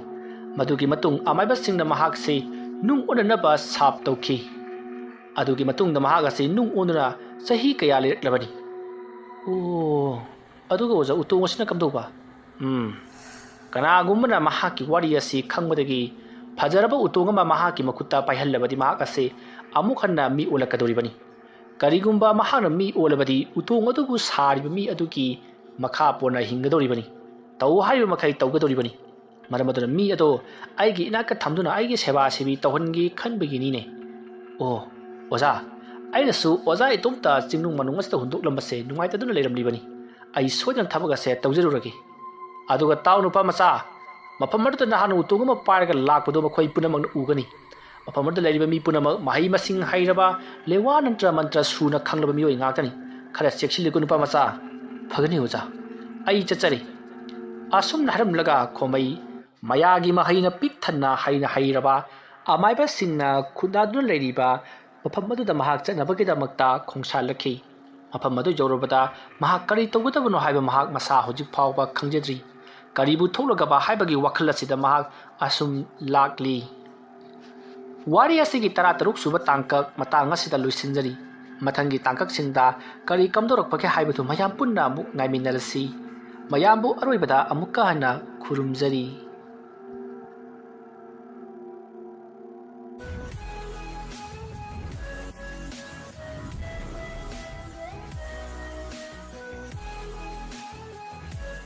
ꯃꯗꯨꯒꯤ ꯃꯇꯨꯡ ꯑꯃꯥꯏꯕꯁꯤꯡꯅ ꯃꯍꯥꯛꯁꯤ ꯅꯨꯡ ꯑꯣꯟꯅꯅꯕ ꯁꯥꯞ ꯇꯧꯈꯤ ꯑꯗꯨꯒꯤ ꯃꯇꯨꯡꯗ ꯃꯍꯥꯛ ꯑꯁꯤ ꯅꯨꯡ ꯑꯣꯟꯗꯨꯅ ꯆꯍꯤ ꯀꯌꯥ ꯂꯩꯔꯛꯂꯕꯅꯤ ꯑꯗꯨꯒ ꯑꯣꯖꯥ ꯎꯇꯣꯡ ꯑꯁꯤꯅ ꯀꯝꯗꯧꯕ ꯀꯅꯥꯒꯨꯝꯕꯅ ꯃꯍꯥꯛꯀꯤ ꯋꯥꯔꯤ ꯑꯁꯤ ꯈꯪꯕꯗꯒꯤ ꯐꯖꯔꯕ ꯎꯇꯣꯡ ꯑꯃ ꯃꯍꯥꯛꯀꯤ ꯃꯈꯨꯠꯇ ꯄꯥꯏꯍꯜꯂꯕꯗꯤ ꯃꯍꯥꯛ ꯑꯁꯤ ꯑꯃꯨꯛ ꯍꯟꯅ ꯃꯤ ꯑꯣꯜꯂꯛꯀꯗꯧꯔꯤꯕꯅꯤ ꯀꯔꯤꯒꯨꯝꯕ ꯃꯍꯥꯛꯅ ꯃꯤ ꯑꯣꯜꯂꯕꯗꯤ ꯎꯇꯣꯡ ꯑꯗꯨꯕꯨ ꯁꯥꯔꯤꯕ ꯃꯤ ꯑꯗꯨꯒꯤ ꯃꯈꯥ ꯄꯣꯟꯅ ꯍꯤꯡꯒꯗꯧꯔꯤꯕꯅꯤ ꯇꯧ ꯍꯥꯏꯔꯤꯕ ꯃꯈꯩ ꯇꯧꯒꯗꯧꯔꯤꯕꯅꯤ ꯃꯔꯝ ꯑꯗꯨꯅ ꯃꯤ ꯑꯗꯣ ꯑꯩꯒꯤ ꯏꯅꯥꯛꯇ ꯊꯝꯗꯨꯅ ꯑꯩꯒꯤ ꯁꯦꯕꯥ ꯁꯦꯕꯤ ꯇꯧꯍꯟꯒꯦ ꯈꯟꯕꯒꯤꯅꯤꯅꯦ꯫ ꯑꯣ ꯑꯣꯖꯥ, ꯑꯩꯅꯁꯨ ꯑꯣꯖꯥ ꯏꯇꯣꯝꯇ ꯆꯤꯡꯅꯨꯡ ꯃꯅꯨꯡ ꯑꯁꯤꯗ ꯍꯨꯟꯗꯣꯛꯂꯝꯕꯁꯦ ꯅꯨꯡꯉꯥꯏꯇꯗꯨꯅ ꯂꯩꯔꯝꯂꯤꯕꯅꯤ꯫ ꯑꯩ ꯁꯣꯏꯗꯅ ꯊꯕꯛ ꯑꯁꯦ ꯇꯧꯖꯔꯨꯔꯒꯦ꯫ ꯑꯗꯨꯒ ꯇꯥꯎ ꯅꯨꯄꯥ ꯃꯆꯥ, ꯃꯐꯝ ꯑꯗꯨꯗ ꯅꯍꯥꯟ ꯎꯇꯣꯡ ꯑꯃ ꯄꯥꯏꯔꯒ ꯂꯥꯛꯄꯗꯨ ꯃꯈꯣꯏ ꯄꯨꯝꯅꯃꯛꯅ ꯎꯒꯅꯤ꯫ ꯃꯐꯝ ꯑꯗꯨꯗ ꯂꯩꯔꯤꯕ ꯃꯤ ꯄꯨꯝꯅꯃꯛ ꯃꯍꯩ ꯃꯁꯤꯡ ꯍꯩꯔꯕ, ꯂꯦꯋꯥ ꯅꯠꯇ꯭ꯔ ꯃꯟꯇ꯭ꯔ ꯁꯨꯅ ꯈꯪꯂꯕ ꯃꯤꯑꯣꯏ ꯉꯥꯛꯇꯅꯤ꯫ ꯈꯔ ꯆꯦꯛꯁꯤꯜꯂꯨꯀꯣ ꯅꯨꯄꯥ ꯃꯆꯥ꯫ ꯐꯒꯅꯤ ꯑꯣꯖꯥ, ꯑꯩ ꯆꯠꯆꯔꯤ꯫ ꯑꯁꯨꯝꯅ ꯍꯥꯏꯔꯝꯂꯒ ꯈꯣꯝꯃꯩ ꯃꯌꯥꯒꯤ ꯃꯍꯩꯅ ꯄꯤꯛ ꯊꯟꯅ ꯍꯩꯔꯕ ꯑꯃꯥꯏꯕꯁꯤꯡꯅ ꯈꯨꯟꯗꯥꯗꯨꯅ ꯂꯩꯔꯤꯕ ꯃꯐꯝ ꯑꯗꯨꯗ ꯃꯍꯥꯛ ꯆꯠꯅꯕꯒꯤꯗꯃꯛꯇ ꯈꯣꯡꯁꯥꯜꯂꯛꯈꯤ꯫ ꯃꯐꯝ ꯑꯗꯨ ꯌꯧꯔꯕꯗ ꯃꯍꯥꯛ ꯀꯔꯤ ꯇꯧꯒꯗꯕꯅꯣ ꯍꯥꯏꯕ ꯃꯍꯥꯛ ꯃꯁꯥ ꯍꯧꯖꯤꯛ ꯐꯥꯎꯕ ꯈꯪꯖꯗ꯭ꯔꯤ꯫ ꯀꯔꯤꯕꯨ ꯊꯣꯛꯂꯒꯕ ꯍꯥꯏꯕꯒꯤ ꯋꯥꯈꯜ ꯑꯁꯤꯗ ꯃꯍꯥꯛ ꯑꯁꯨꯝ ꯂꯥꯛꯂꯤ꯫ ꯋꯥꯔꯤ ꯑꯁꯤꯒꯤ 13 ꯁꯨꯕ ꯇꯥꯡꯀꯛ ꯃꯇꯥꯡ ꯑꯁꯤꯗ ꯂꯣꯏꯁꯤꯟꯖꯔꯤ꯫ ꯃꯊꯪꯒꯤ ꯇꯥꯡꯀꯛꯁꯤꯡꯗ ꯀꯔꯤ ꯀꯝꯗꯧꯔꯛꯄꯒꯦ ꯍꯥꯏꯕꯗꯨ ꯃꯌꯥꯝ ꯄꯨꯟꯅ ꯑꯃꯨꯛ ꯉꯥꯏꯃꯤꯟꯅꯔꯁꯤ꯫ ꯃꯌꯥꯝꯕꯨ ꯑꯔꯣꯏꯕꯗ ꯑꯃꯨꯛꯀ ꯍꯟꯅ ꯈꯨꯔꯨꯝꯖꯔꯤ꯫